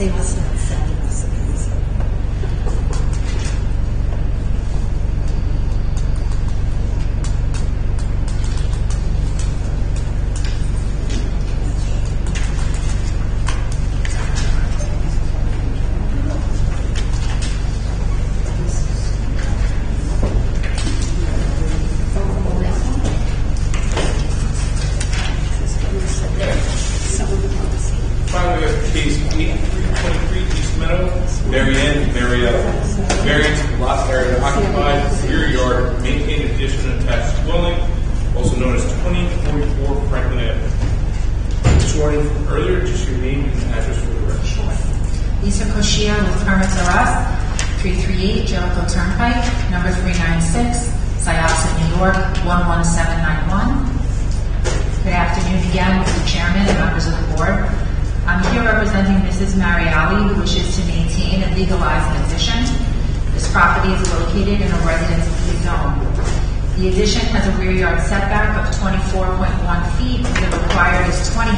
They must not send us these. Finally, we have case 8323 East Meadow, Marianne Marietta. Variance of lot area occupied, rear yard, maintained addition and attached dwelling, also known as 2044 Franklin Avenue. Sworn in earlier, just your name and address for the record. Lisa Koshia with permits of us, 338 Jericho Turnpike, number 396, Syosset, New York, 11791. Good afternoon again, Mr. Chairman and members of the board. I'm here representing Mrs. Mariali, who wishes to maintain and legalize an addition. This property is located in a residence B zone. The addition has a rear yard setback of 24.1 feet, where the required is 25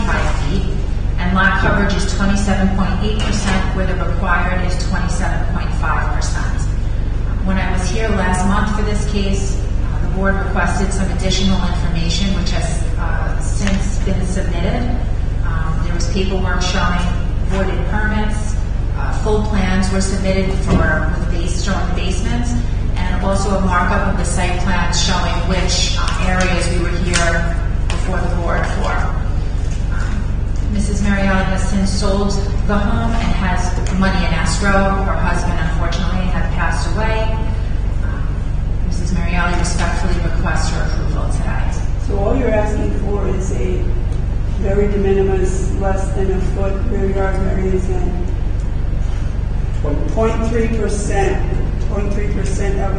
feet, and lot coverage is 27.8%, where the required is 27.5%. When I was here last month for this case, the board requested some additional information, which has since been submitted. There was paperwork showing voided permits, full plans were submitted showing the basement, and also a markup of the site plans showing which areas we were here before the board for. Mrs. Mariali has since sold the home and has money in escrow. Her husband, unfortunately, had passed away. Mrs. Mariali respectfully requests your approval today. So all you're asking for is a very de minimis, less than a foot rear yard variance and 0.3% of a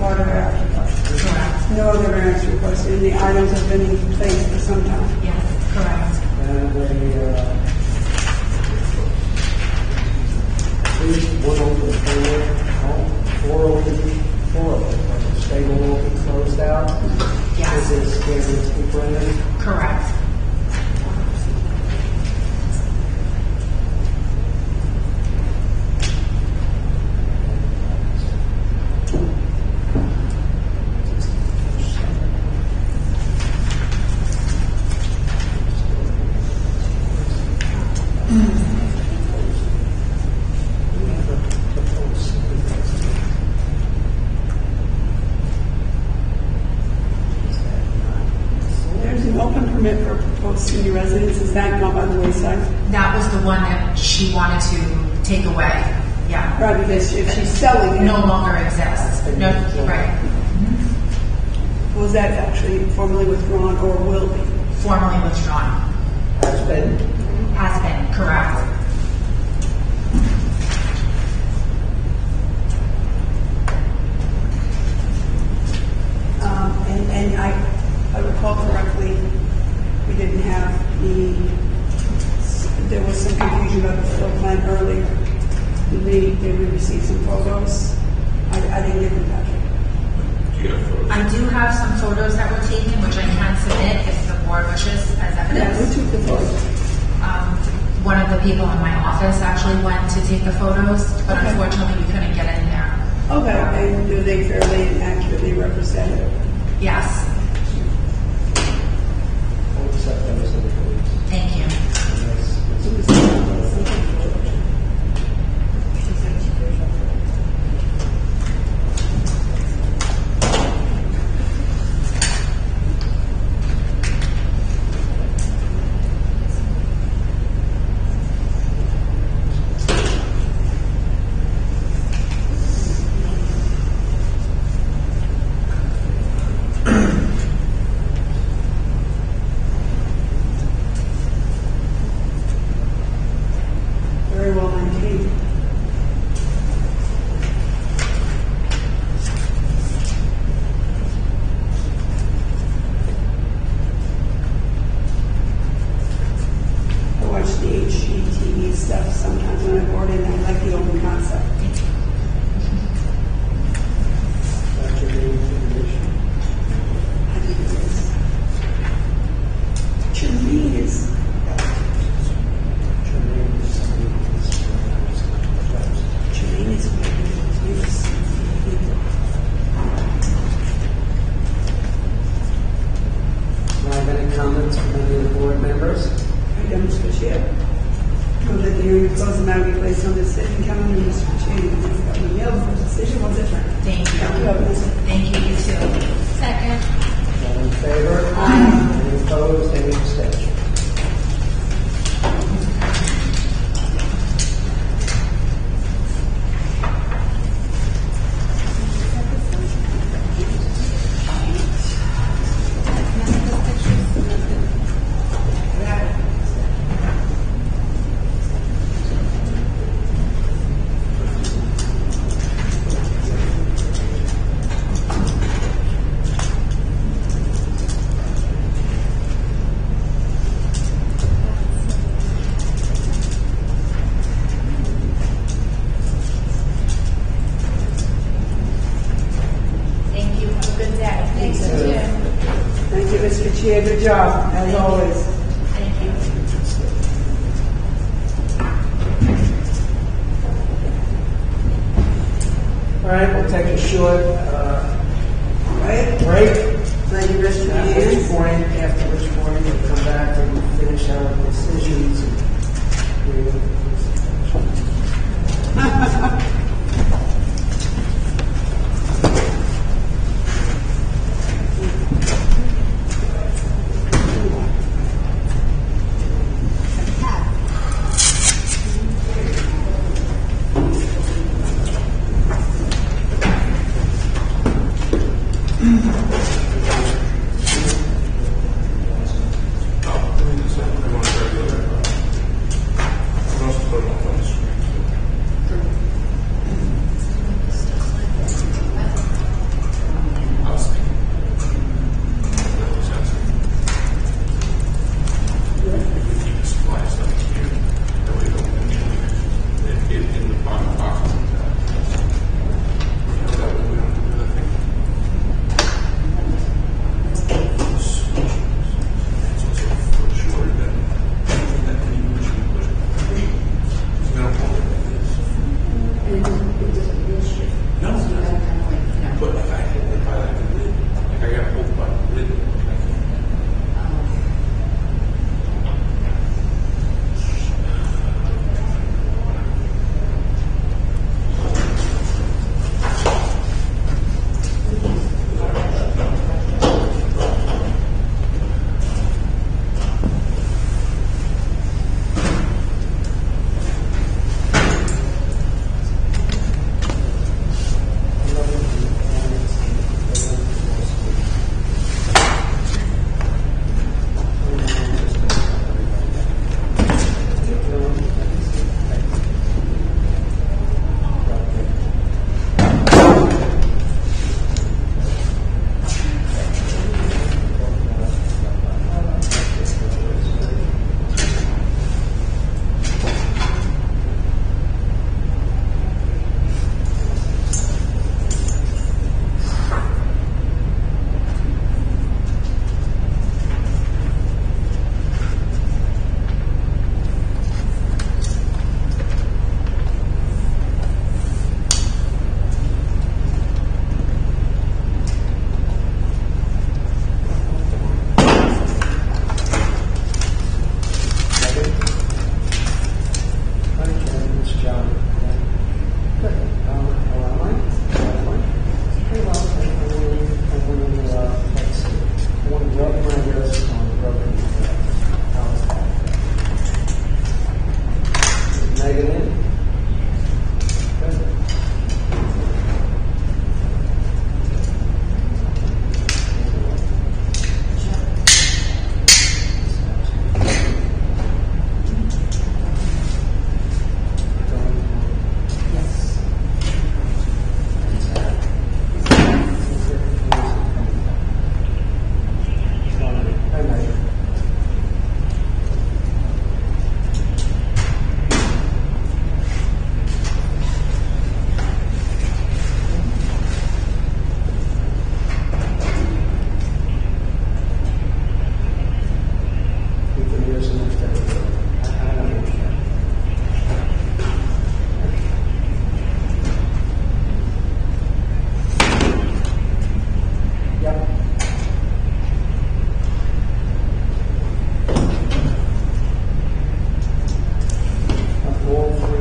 water area. Correct. No other variance requested, and the items have been in place for some time. Yes, correct. And one open, four open, stable open, closed out. Yes. Is this guaranteed granted? Correct. There's an open permit for a proposed senior residence. Is that gone by the wayside? That was the one that she wanted to take away. Yeah. Right, because if she's selling it, No longer exists. No, right. was that actually formally withdrawn or will be? Formally withdrawn. Has been. Has been, correct. And I recall correctly, we didn't have there was some confusion about the floor plan earlier. Did we receive some photos? I didn't get them back. Do you have photos? I do have some photos that were taken, which I can submit if the board wishes as Yeah, who evidence. took the photos? One of the people in my office actually went to take the photos, but Okay. unfortunately we couldn't get in there. Okay, and do they fairly and accurately represent it? Yes, I'll accept those as the police. thank you. Very well maintained. I watch the HGTV stuff sometimes when I board in. I like the open concept. That's your name and condition. I think it is. Tremendous. Your name is somebody. hearing to close the matter be placed on the decision calendar. Mr. Cheney, the mail for decision was adjourned. Thank you. Thank you, you too. Second. All in favor? Aye. Any opposed? Any abstentions? Thank you. Have a good day. Thanks, Jim. Thank you, Mr. Chair. Good job, as always. Thank you. All right, we'll take a short Right? break. Thank you, Mr. After which point, we'll come back and finish our decisions. I want to start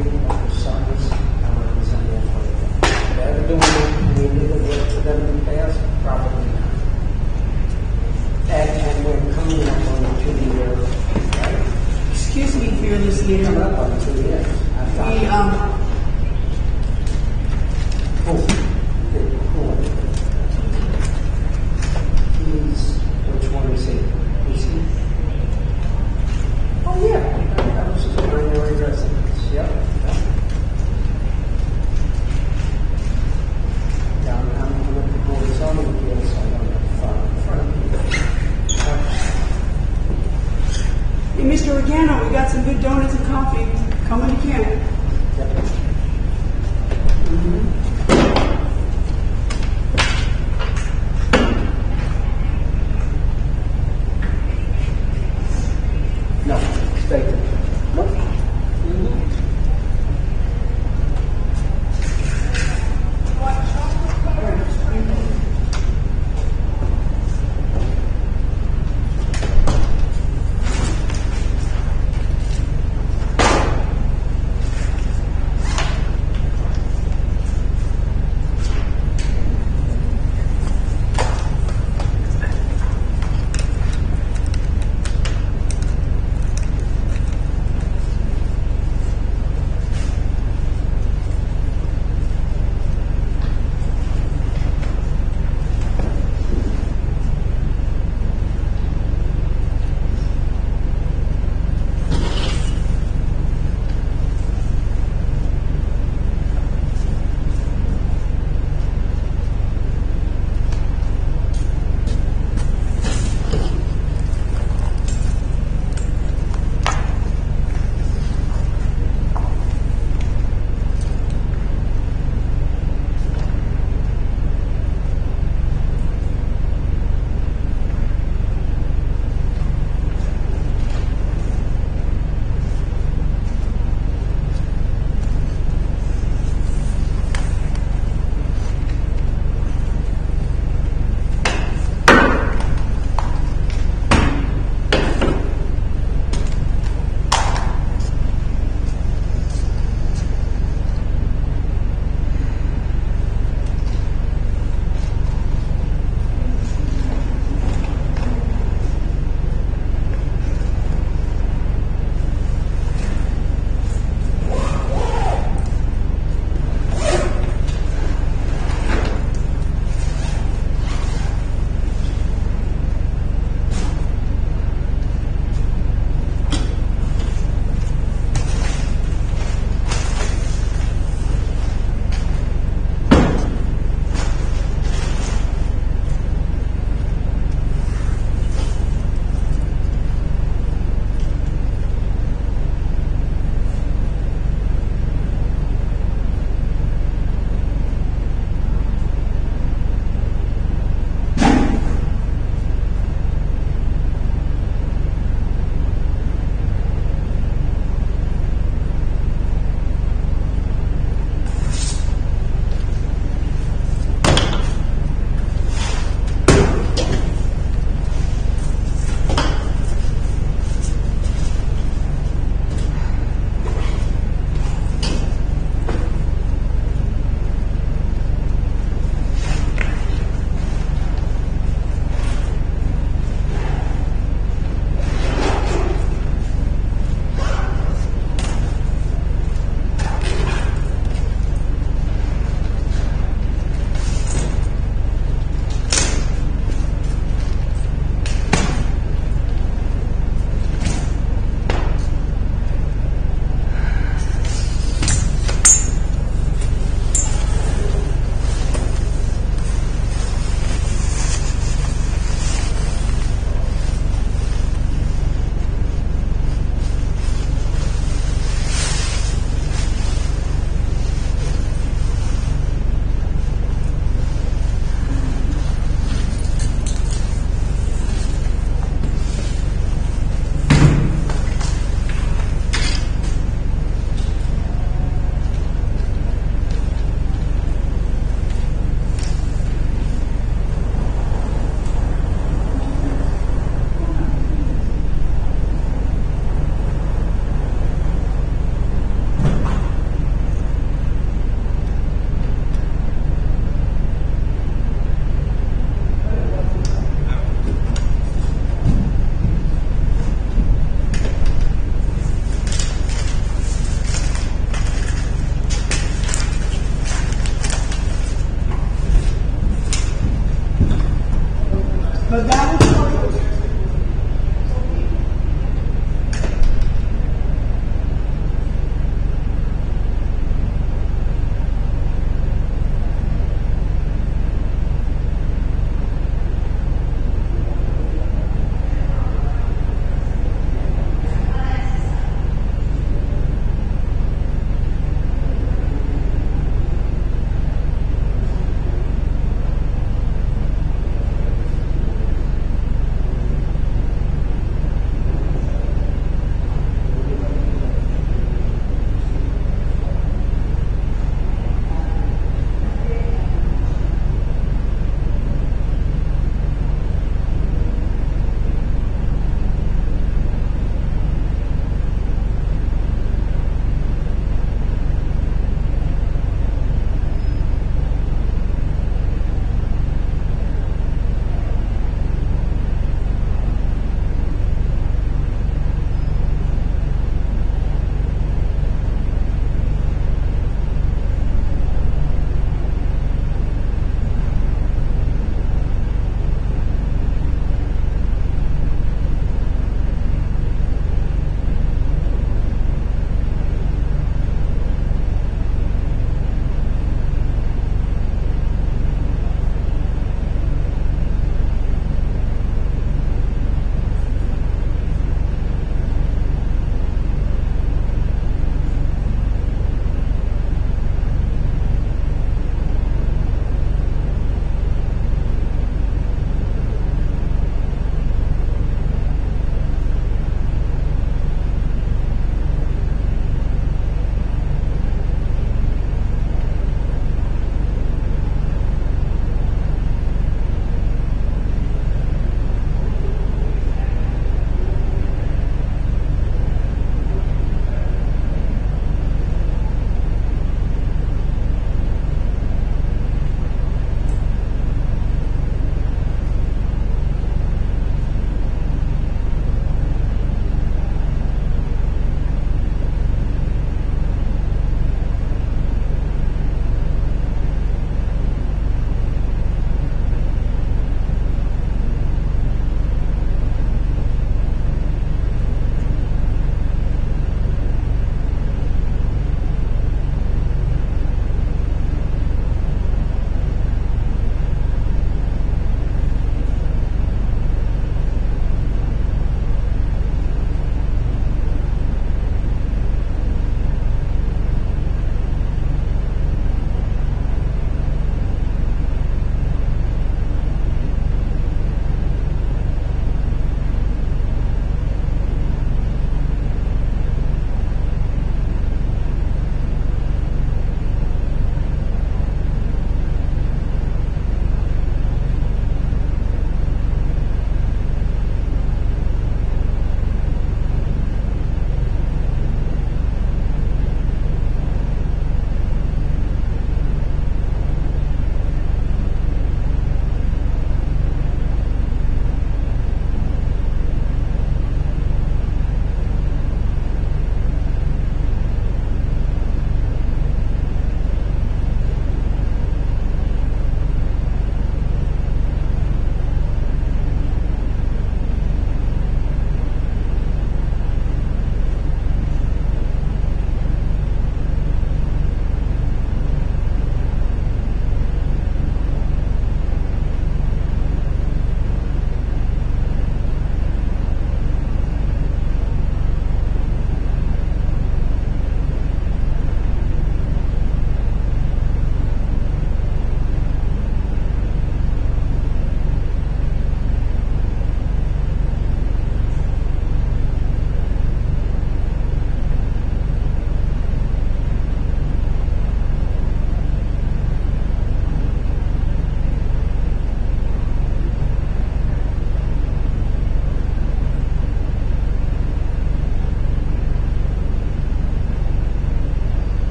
of the sons, I represent them for them. Have they ever doing any legal work for them in the past? Probably not. And we're coming up on the 2 year, right? Excuse me, fearless Coming leader. up on 2 years. I We, found which one is he? Is he? Oh, yeah. That was his primary residence. Yep. Down, I'm with the board of zoning appeals, so I don't have the file in front of me. hey, Mr. Regano, we got some good donuts and coffee. Come when you can. Yep. No, expected. Nope.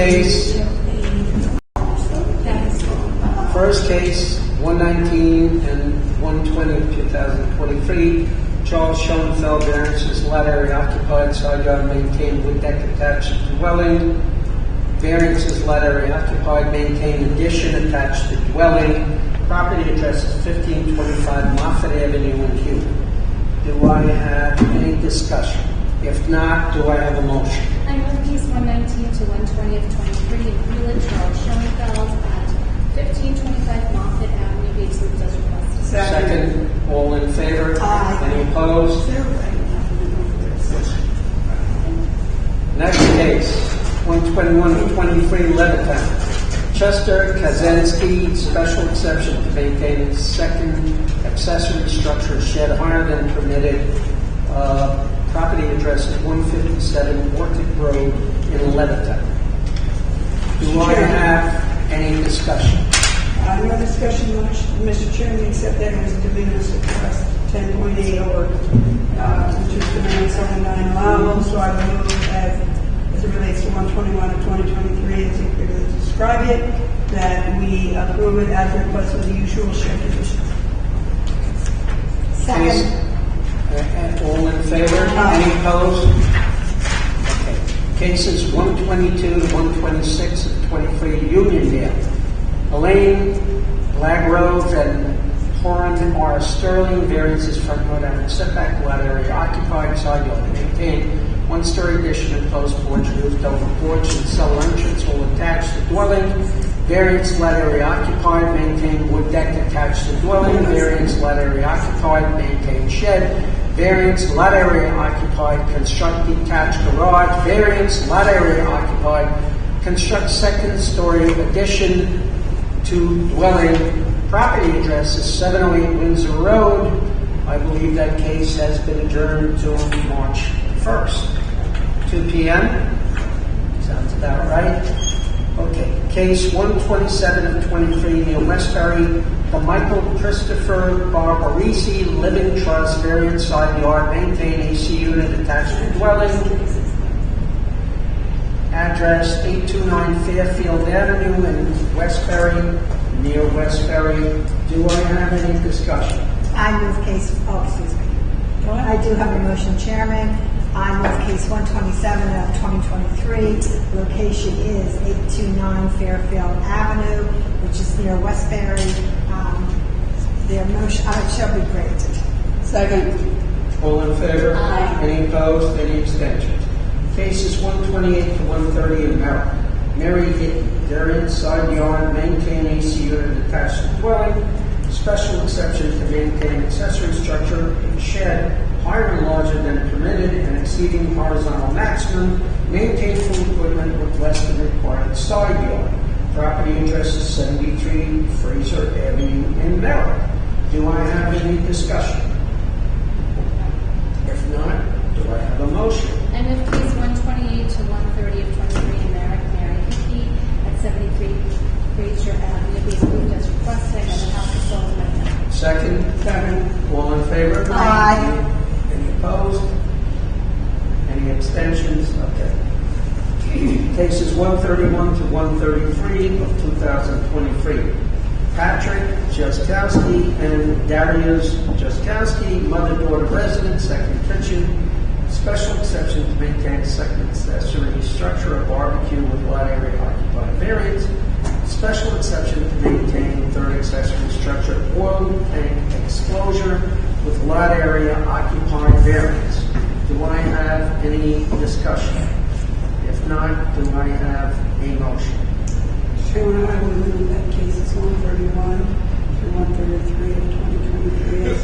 case, 119 and 120 of 2023, Charles Schoenfeld, variances, lot area occupied, side yard maintained, wood deck attached to dwelling. Variances, lot area occupied, maintained, addition attached to dwelling. Property address is 1525 Moffett Avenue in Hewlett. Do I have any discussion? If not, do I have a motion? I move case 119 to 120 of 23 in Hewlett, Charles Schoenfeld at 1525 Moffett Avenue, be approved as requested. Second. All in favor? Aye. Any opposed? Next case, 121 to 23 Levittown. Chester Kaczynski, special exception to maintain a second accessory structure shed higher than permitted. Property address is 157 Orchid Road in Levittown. Do I have any discussion? No discussion, Mr. Chairman, except that it was a de minimis request, 10.8 over, which is de minimis over 9 allowable, so I would move that, as it relates to 121 of 2023, as you clearly describe it, that we approve it as requested with the usual shed conditions. Please. All in favor? Aye. Any opposed? Okay. Cases 122 to 126 of 23 Uniondale. Elaine Lagrove and Horan R. Sterling, variances front yard and setback, lot area occupied, side yard maintained, one-story addition, enclosed porch, roofed over porch, and cellar entrance, all attached to dwelling. Variance, lot area occupied, maintained, wood deck attached to dwelling. Variance, lot area occupied, maintained shed. Variance, lot area occupied, construct detached garage. Variance, lot area occupied, construct second-story addition to dwelling. Property address is 708 Windsor Road. I believe that case has been adjourned to March 1st, 2 p.m. Sounds about right. Okay, case 127 of 23 near Westbury, the Michael Christopher Barbarisi Living Trust, variance, side yard, maintain AC unit attached to dwelling. Address 829 Fairfield Avenue in Westbury, near Westbury. Do I have any discussion? I move case, excuse me. I do have a motion, Chairman. I move case 127 of 2023. Location is 829 Fairfield Avenue, which is near Westbury. Their motion shall be granted. Second. All in favor? Aye. Any opposed? Any abstentions? Cases 128 to 130 in Merritt. Mary Hitton, variance, side yard, maintain AC unit attached to dwelling. Special exception to maintain accessory structure in shed higher and larger than permitted and exceeding horizontal maximum. Maintain full equipment with less than required side yard. Property address is 73 Fraser Avenue in Merritt. Do I have any discussion? If not, do I have a motion? I move case 128 to 130 of 23 in Merrick, Mary Hickey at 73 Fraser Avenue, be approved as requested, and the house is sold right now. Second? Second. All in favor? Aye. Any opposed? Any abstentions? Okay. Cases 131 to 133 of 2023. Patrick Jaskowski and Darius Jaskowski, mother-daughter residence, second kitchen. Special exception to maintain a second accessory structure, a barbecue with lot area occupied variance. Special exception to maintain third accessory structure, oil tank exclosure with lot area occupied variance. Do I have any discussion? If not, do I have a motion? Chairman, I will move that cases 131 to 133 of 2023 as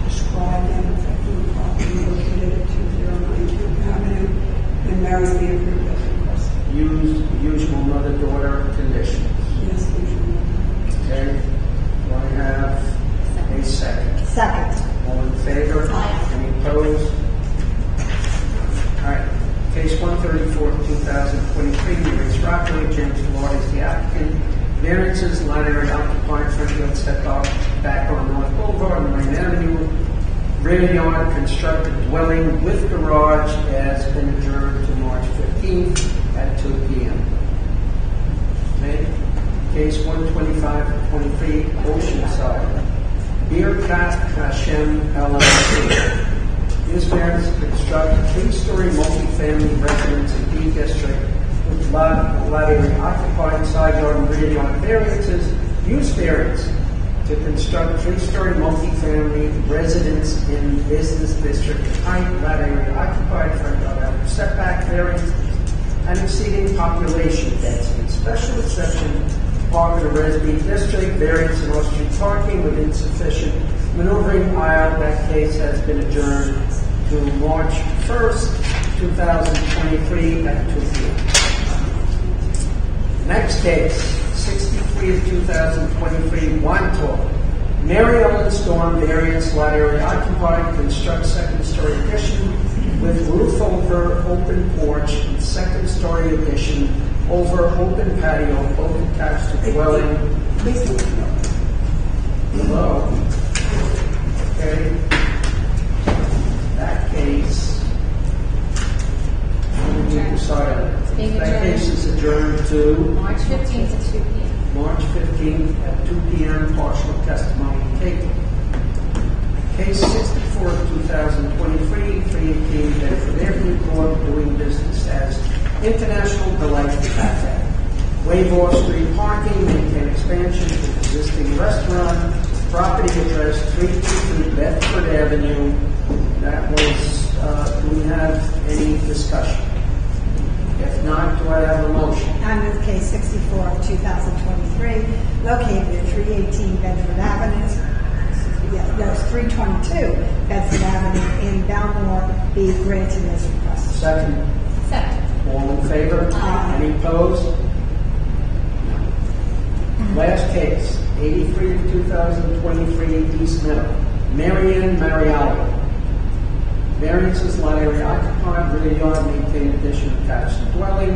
described and affecting the property located at 209 Camp Avenue and Mary's be approved as requested. Usual mother-daughter conditions. Yes, usually. Okay. Do I have a second? Second. All in favor? Aye. Any opposed? All right. Case 134 of 2023, Maurice Rockley, James Flores is the applicant. Variances, lot area occupied, front yard setback back on North Boulevard, Marine Avenue. Rear yard constructed dwelling with garage has been adjourned to March 15th. at 2 p.m. Okay? Case 125-23, Oceanside. Beer Cat Hashem LLC. Use variance to construct a 3-story multifamily residence in B District with lot area occupied, side yard and rear yard variances. Use variance to construct 3-story multifamily residence in business district with height, lot area occupied, front yard average setback variance, and exceeding population density. Special exception, park in a Res B district, variance in off-street parking with insufficient maneuvering aisle. That case has been adjourned to March 1st, 2023 at 2 p.m. Next case, 63 of 2023, Wine Talk. Mary Ellen Storm, variance, lot area occupied, construct 2nd-story addition with roof over, open porch, and 2nd-story addition over open patio, both attached to dwelling. Hello. Okay. That case. When did we decide on it? Being That adjourned. case is adjourned to March 15th at 2 p.m. March 15th at 2 p.m. Partial testimony taken. Case 64 of 2023, 318 Bedford Avenue Court, doing business as International Delight Cafe. Waive off-street parking, maintain expansion to existing restaurant, property address 323 Bedford Avenue. That was, do we have any discussion? If not, do I have a motion? I move case 64 of 2023, located at 318 Bedford Avenue. Yeah, that's 322 Bedford Avenue in Balmore be granted as requested. Second. Second. All in favor? Aye. Any opposed? No. Last case, 83 of 2023, East Meadow. Marianne Mariallo. Variances, lot area occupied, rear yard, maintained addition attached to dwelling.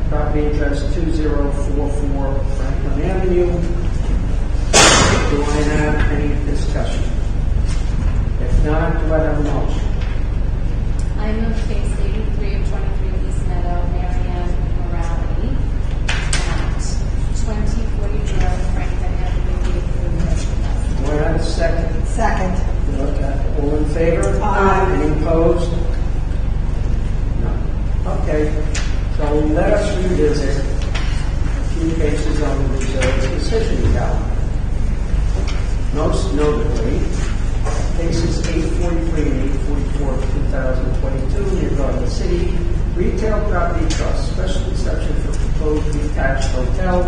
Property address 2044 Franklin Avenue. Do I have any discussion? If not, do I have a motion? I move case 83 of 23 East Meadow, Marianne Morality at 2040 Franklin Avenue, be approved as requested. Do I have a second? Second. Okay. All in favor? Aye. Any opposed? No. Okay. So let us revisit a few cases on the reserve decision calendar. Most notably, cases 843 and 844 of 2022 near Garden City, Retail Property Trust, special exception for proposed detached hotel,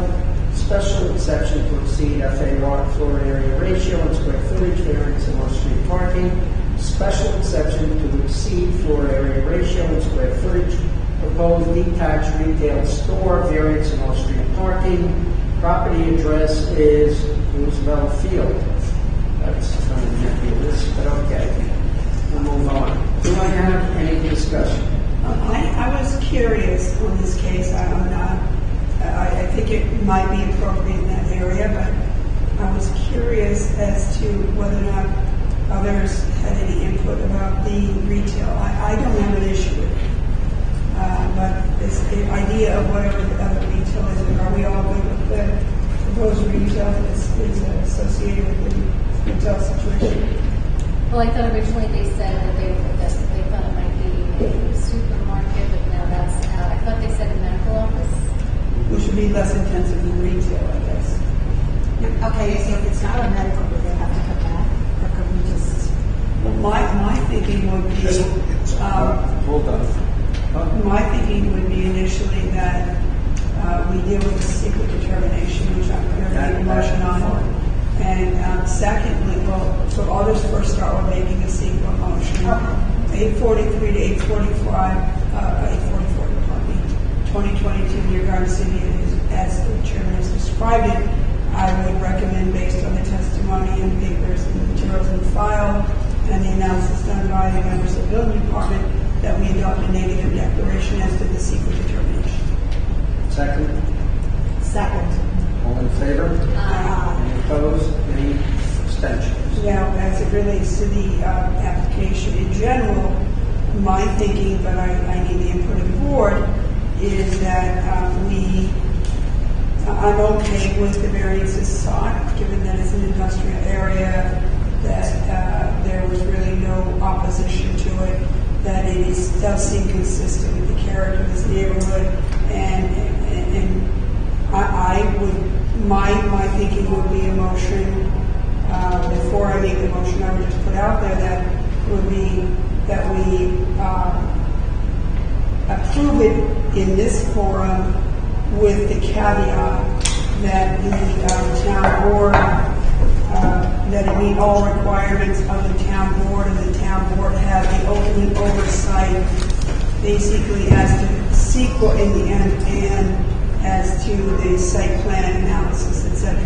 special exception to exceed FAR floor area ratio and square footage variance in on-street parking, special exception to exceed floor area ratio and square footage, proposed detached retail store, variance in on-street parking. Property address is Roosevelt Field. That's kind of nebulous, but okay. We'll move on. Do I have any discussion? I was curious on this case. I think it might be appropriate in that area, but I was curious as to whether or not others had any input about the retail. I don't have an issue with it. But this the idea of whatever the other retail is, are we all good with the proposed retail that is associated with the retail situation? Well, I thought originally they said that they thought it might be a supermarket, but now that's out. I thought they said a medical office. Which would be less intensive than retail, I guess. Okay, so if it's not a medical, would they have to come back? Or could we just... Well, my thinking would be, Hold on. my thinking would be initially that we deal with the secret determination, which I'm going to make a motion on. And secondly, well, so others first start with making a secret motion. 843 to 845, 844, pardon me, 2022 near Garden City, as the chairman has described it. I would recommend, based on the testimony and papers and materials in the file and the analysis done by the members of the building department, that we adopt a negative declaration as to the secret determination. Second. Second. All in favor? Any opposed? Any abstentions? Now, as it relates to the application in general, my thinking, but I need the input of the board, is that I'm okay with the variances sought, given that it's an industrial area, that there was really no opposition to it, that it does seem consistent with the character of this neighborhood, and I would, my thinking would be a motion, before I make the motion, I would just put out there that would be that we approve it in this forum with the caveat that the town board, that it meet all requirements of the town board, and the town board have the open oversight basically as to CEQA in the end and as to the site plan analysis, etc.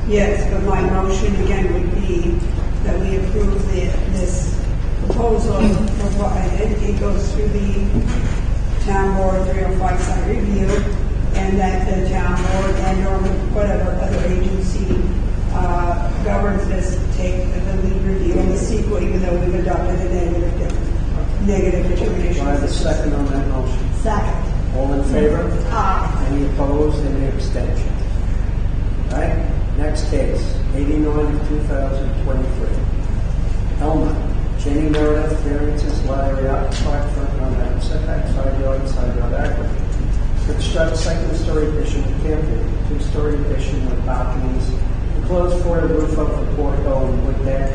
Yes, but my motion again would be that we approve this proposal provided it goes through the town board 305 site review, and that the town board and or whatever other agency governs this take the lead review on the sequel, even though we've adopted a negative determination. Do I have a second on that motion? Second. All in favor? Aye. Any opposed? Any abstentions? All right. Next case, 89 of 2023. Elma, Jenny Meredith, variances, lot area occupied, front yard and setback, side yard aquifer. Construct second-story addition to camping, two-story addition with balconies, enclosed foyer roof up for portico and wood deck.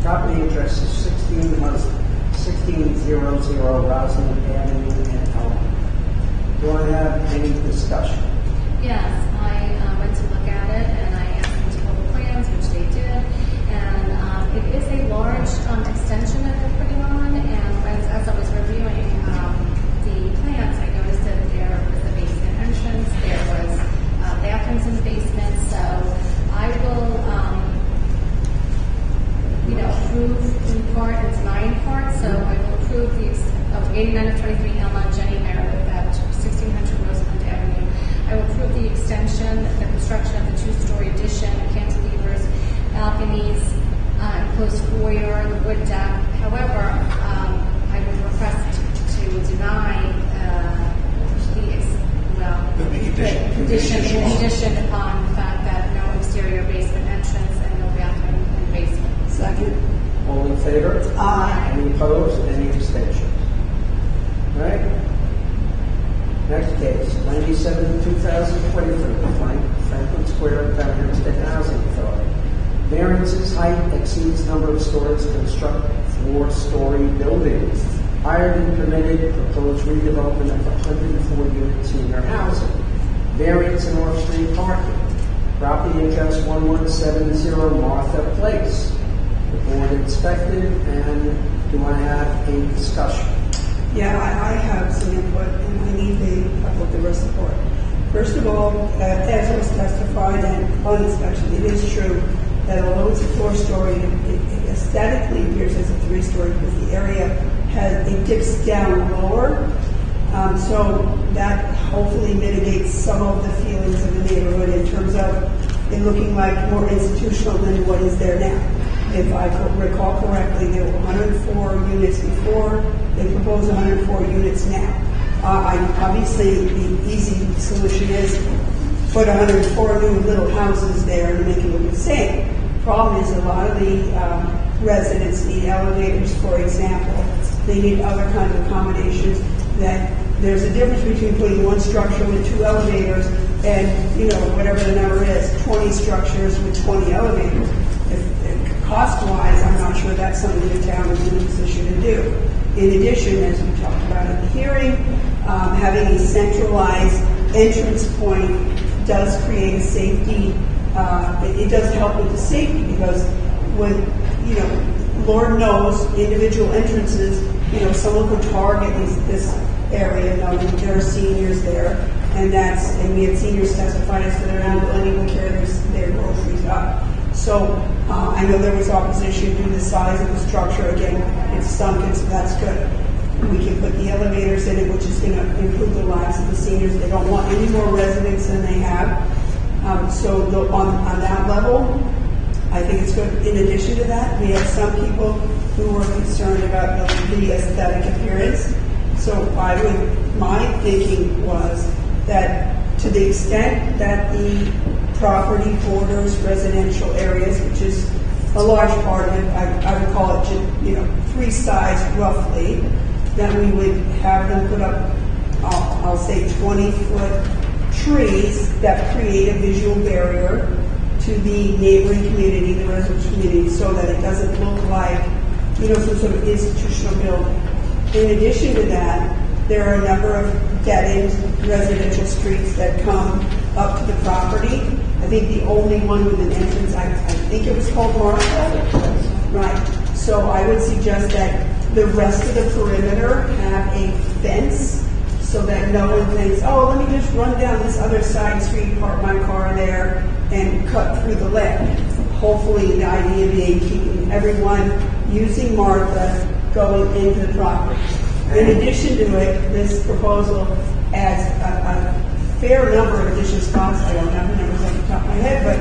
Property address is 1600 Roslyn Avenue in Elma. Do I have any discussion? Yes, I went to look at it and I asked them to pull the plans, which they did. And it is a large extension that they're putting on. And as I was reviewing the plans, I noticed that there was a basement entrance, there was bathrooms in the basement. So I will, approve in part and deny in part. So I will approve the 89 of 23 Elma Jenny Meredith at 1600 Roseland Avenue. I will approve the extension, the construction of the two-story addition, cantilevers, balconies, enclosed foyer, the wood deck. However, I would request to deny the condition upon the fact that no exterior basement entrance and no bathroom in the basement. Second. All in favor? Aye. Any opposed? Any abstentions? All right. Next case, 97 2023, Franklin Square, Hempstead Housing Authority. Variances, height exceeds number of stories, construct 4-story building. Higher than permitted, proposed redevelopment of 104-unit senior housing. Variance in off-street parking. Property address 1170 Martha Place. The board inspected, and do I have a discussion? Yeah, I have some input, and I need the rest support. First of all, as was testified and on inspection, it is true that although it's a 4-story, it aesthetically appears as a 3-story because the area it dips down lower. So that hopefully mitigates some of the feelings of the neighborhood in terms of it looking like more institutional than what is there now. If I recall correctly, there were 104 units before. They propose 104 units now. Obviously, the easy solution is put 104 new little houses there and make it look the same. Problem is, a lot of the residents need elevators, for example. They need other kinds of accommodations. That there's a difference between putting one structure with 2 elevators and, whatever the number is, 20 structures with 20 elevators. Cost-wise, I'm not sure that's something the town is in a position to do. In addition, as we talked about in the hearing, having a centralized entrance point does create a safety. It does help with the safety because when, Lord knows, individual entrances someone could target this area, knowing there are seniors there, and we had seniors testify as to their inability to carry their groceries up. So I know there was opposition due to the size of the structure. Again, it's sunken, so that's good. We can put the elevators in it, which is going to improve the lives of the seniors. They don't want any more residents than they have. On that level, I think it's good. In addition to that, we have some people who were concerned about the aesthetic appearance. So my thinking was that to the extent that the property borders residential areas, which is a large part of it, I would call it, 3 sides roughly, that we would have them put up, I'll say 20-foot trees that create a visual barrier to the neighboring community, the residential community, so that it doesn't look like, some sort of institutional building. In addition to that, there are a number of dead-end residential streets that come up to the property. I think the only one with an entrance, I think it was called Martha. Right. So I would suggest that the rest of the perimeter have a fence so that no one thinks, oh, let me just run down this other side street, park my car there, and cut through the land. Hopefully the idea being keeping everyone using Martha going into the property. In addition to it, this proposal adds a fair number of additional spots. I don't have the numbers off the top of my head, but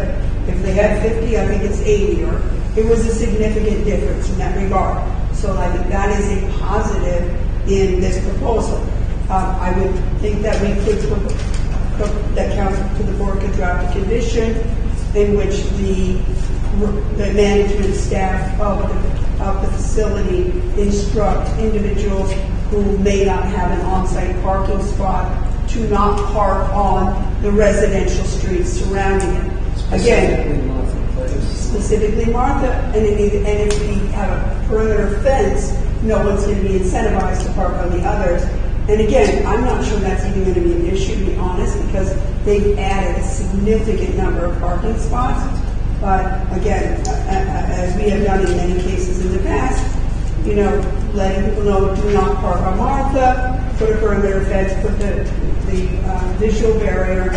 if they had 50, I think it's 80, or it was a significant difference in that regard. So I think that is a positive in this proposal. I would think that we could, that council to the board could draft a condition in which the management staff of the facility instruct individuals who may not have an on-site parking spot to not park on the residential streets surrounding it. Again, specifically Martha, and if we have a perimeter fence, no one's going to be incentivized to park on the others. And again, I'm not sure that's even going to be an issue, to be honest, because they've added a significant number of parking spots. But again, as we have done in many cases in the past, letting people know do not park on Martha, put a perimeter fence, put the visual barrier.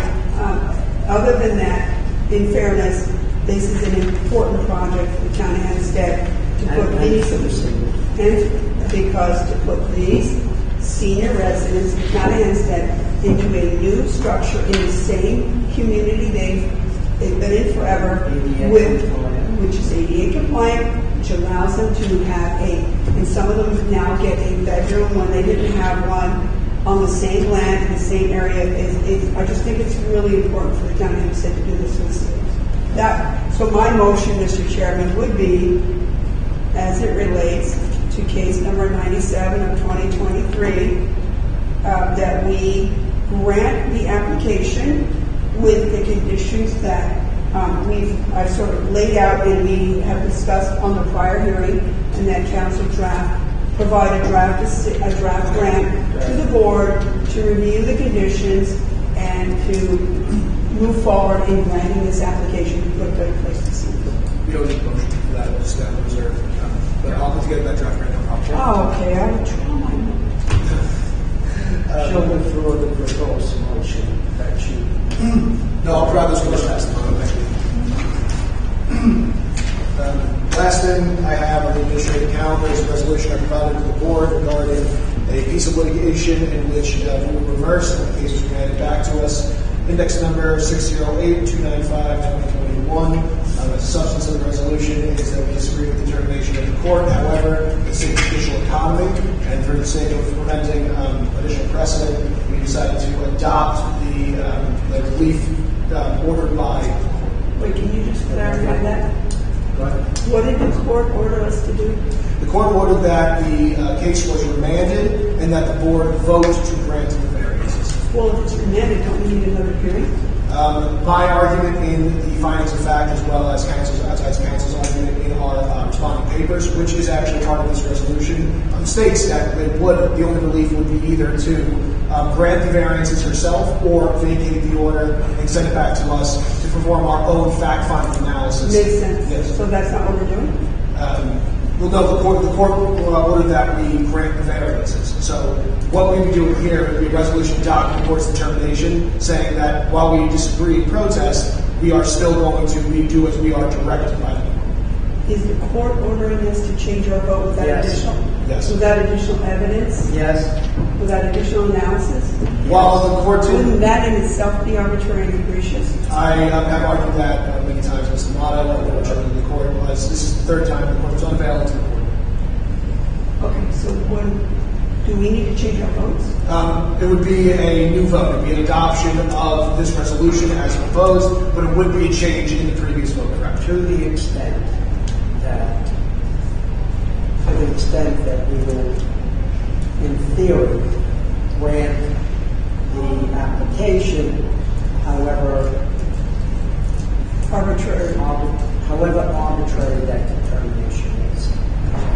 Other than that, in fairness, this is an important project for the town of Hempstead to put these senior residents of the town of Hempstead into a new structure in the same community they've been in forever, which is ADA compliant, which allows them to have and some of them now get a bedroom when they didn't have one on the same land in the same area. I just think it's really important for the town of Hempstead to do this for the seniors. So my motion, Mr. Chairman, would be, as it relates to case number 97 of 2023, that we grant the application with the conditions that I've sort of laid out and we have discussed on the prior hearing, and that council provide a draft grant to the board to review the conditions and to move forward in granting this application to put a better place to see. We don't need a motion for that, we'll just stand on reserve. But I'll put together that draft grant, no problem. Oh, okay, I will try. She'll withdraw the proposed motion that she... No, I'll grab this first last. Thank you. Last thing I have on the administrative calendar is a resolution I provided to the board regarding a piece of litigation in which we will reverse and the case was remanded back to us. Index number 608-295-2021. The substance of the resolution is that we disagree with the determination of the court. However, for the sake of judicial economy and for the sake of preventing additional precedent, we decided to adopt the relief ordered by the court. Wait, can you just clarify that? Go ahead. What did the court order us to do? The court ordered that the case was remanded and that the board vote to grant the variances. Well, if it's remanded, don't we need another hearing? My argument in the findings of fact, as well as outside counsel's argument in our responding papers, which is actually part of this resolution, states that the only relief would be either to grant the variances herself or vacate the order and send it back to us to perform our own fact-finding analysis. Makes sense. Yes. So that's not what we're doing? Well, no, the court ordered that we grant the variances. So what we'd be doing here would be a resolution adopting the court's determination saying that while we disagree and protest, we are still going to do as we are directed by the court. Is the court ordering us to change our vote without Yes. additional? Yes. Without additional evidence? Yes. Without additional analysis? While the court Wouldn't did, that in itself be arbitrary and capricious? I have argued that many times, Mr. Motto, unfortunately the court was, this is the third time the court was unavailable to the court. Okay, so do we need to change our votes? It would be a new vote. It would be an adoption of this resolution as proposed, but it would be a change in the previous vote, correct? To the extent that we will, in theory, grant the application, however arbitrary that determination is.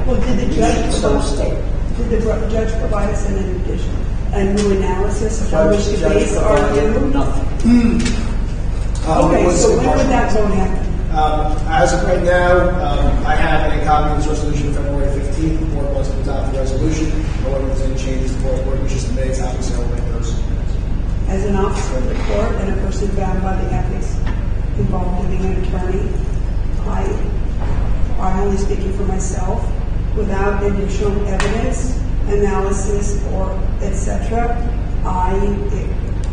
Well, did the judge So state. Did the judge provide us an addition, a new analysis on which to base our view? Nothing. Okay, so when would that vote happen? As of right now, I have a copy of this resolution February 15th. The board wants to adopt the resolution. However, if there's any changes, the board wishes to make, obviously I'll make those. As an officer of the court and a person bound by the ethics involved in being an attorney, I'm only speaking for myself. Without additional evidence, analysis, or etc.,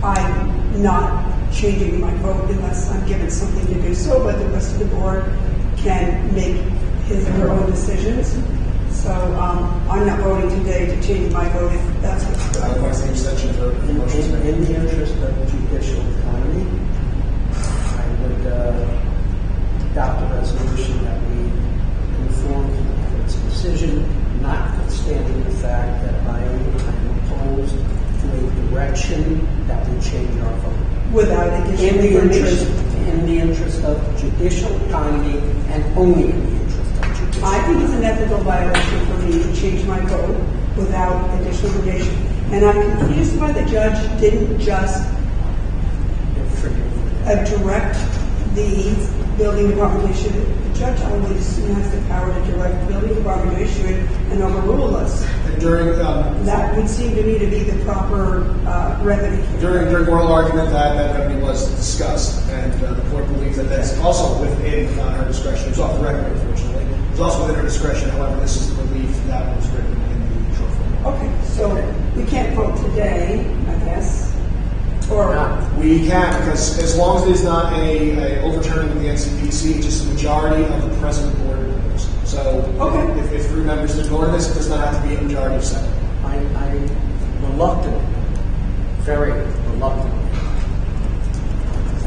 I'm not changing my vote unless I'm given something to do so, but the rest of the board can make his or her own decisions. So I'm not voting today to change my vote if that's what's I would like the extension for the motion to In make. the interest of judicial economy, I would adopt a resolution that we conform to the court's decision, notwithstanding the fact that I am opposed to a direction that would change our vote. without additional information. In the interest of judicial economy and only in the interest of judicial I think it's an ethical violation for me to change my vote without additional information. And I'm confused why the judge didn't just direct the building department to issue it. The judge always has the power to direct the building department to issue it and overrule us. And during That would seem to me to be the proper remedy. during oral argument, that remedy was discussed, and the court believes that that's also within her discretion. It's off the record, unfortunately. It's also within her discretion. However, this is the relief that was written in the short form. Okay, so we can't vote today, I guess. Or We can, because as long as there's not a overturning of the NCPC, just a majority of the present board members. So Okay. if three members ignore this, it does not have to be a majority of seven. I'm reluctant, very reluctant,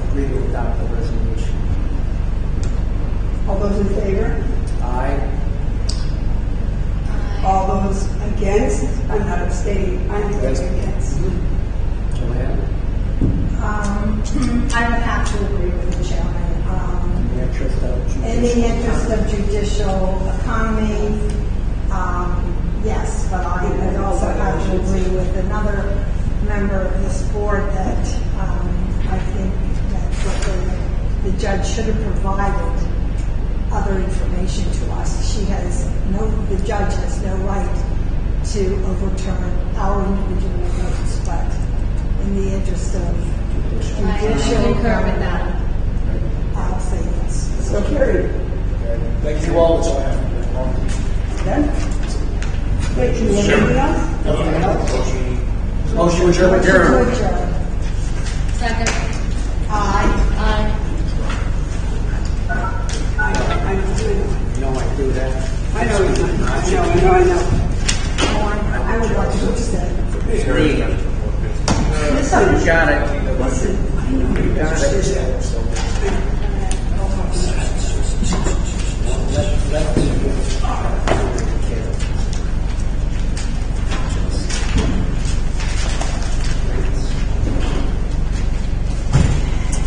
agree to adopt the resolution. all those in favor? Aye. All those against? I'm not abstaining. I'm voting against. Joanne, I would have to agree with the chairman. in the interest of judicial In the interest of judicial economy, yes, but I would also have to agree with another member of this board that I think that what the judge should have provided other information to us. The judge has no right to overturn our individual votes, but in the interest of I judicial concur with that. I'll say yes. So carried. Thank you all. That's all I have. Then? Wait, can you have anything else? Nothing else? Motion. Motion to adjourn. Second. Aye. You know I do that. I know. I would like to extend. Listen, you got it. Listen, I know you got it.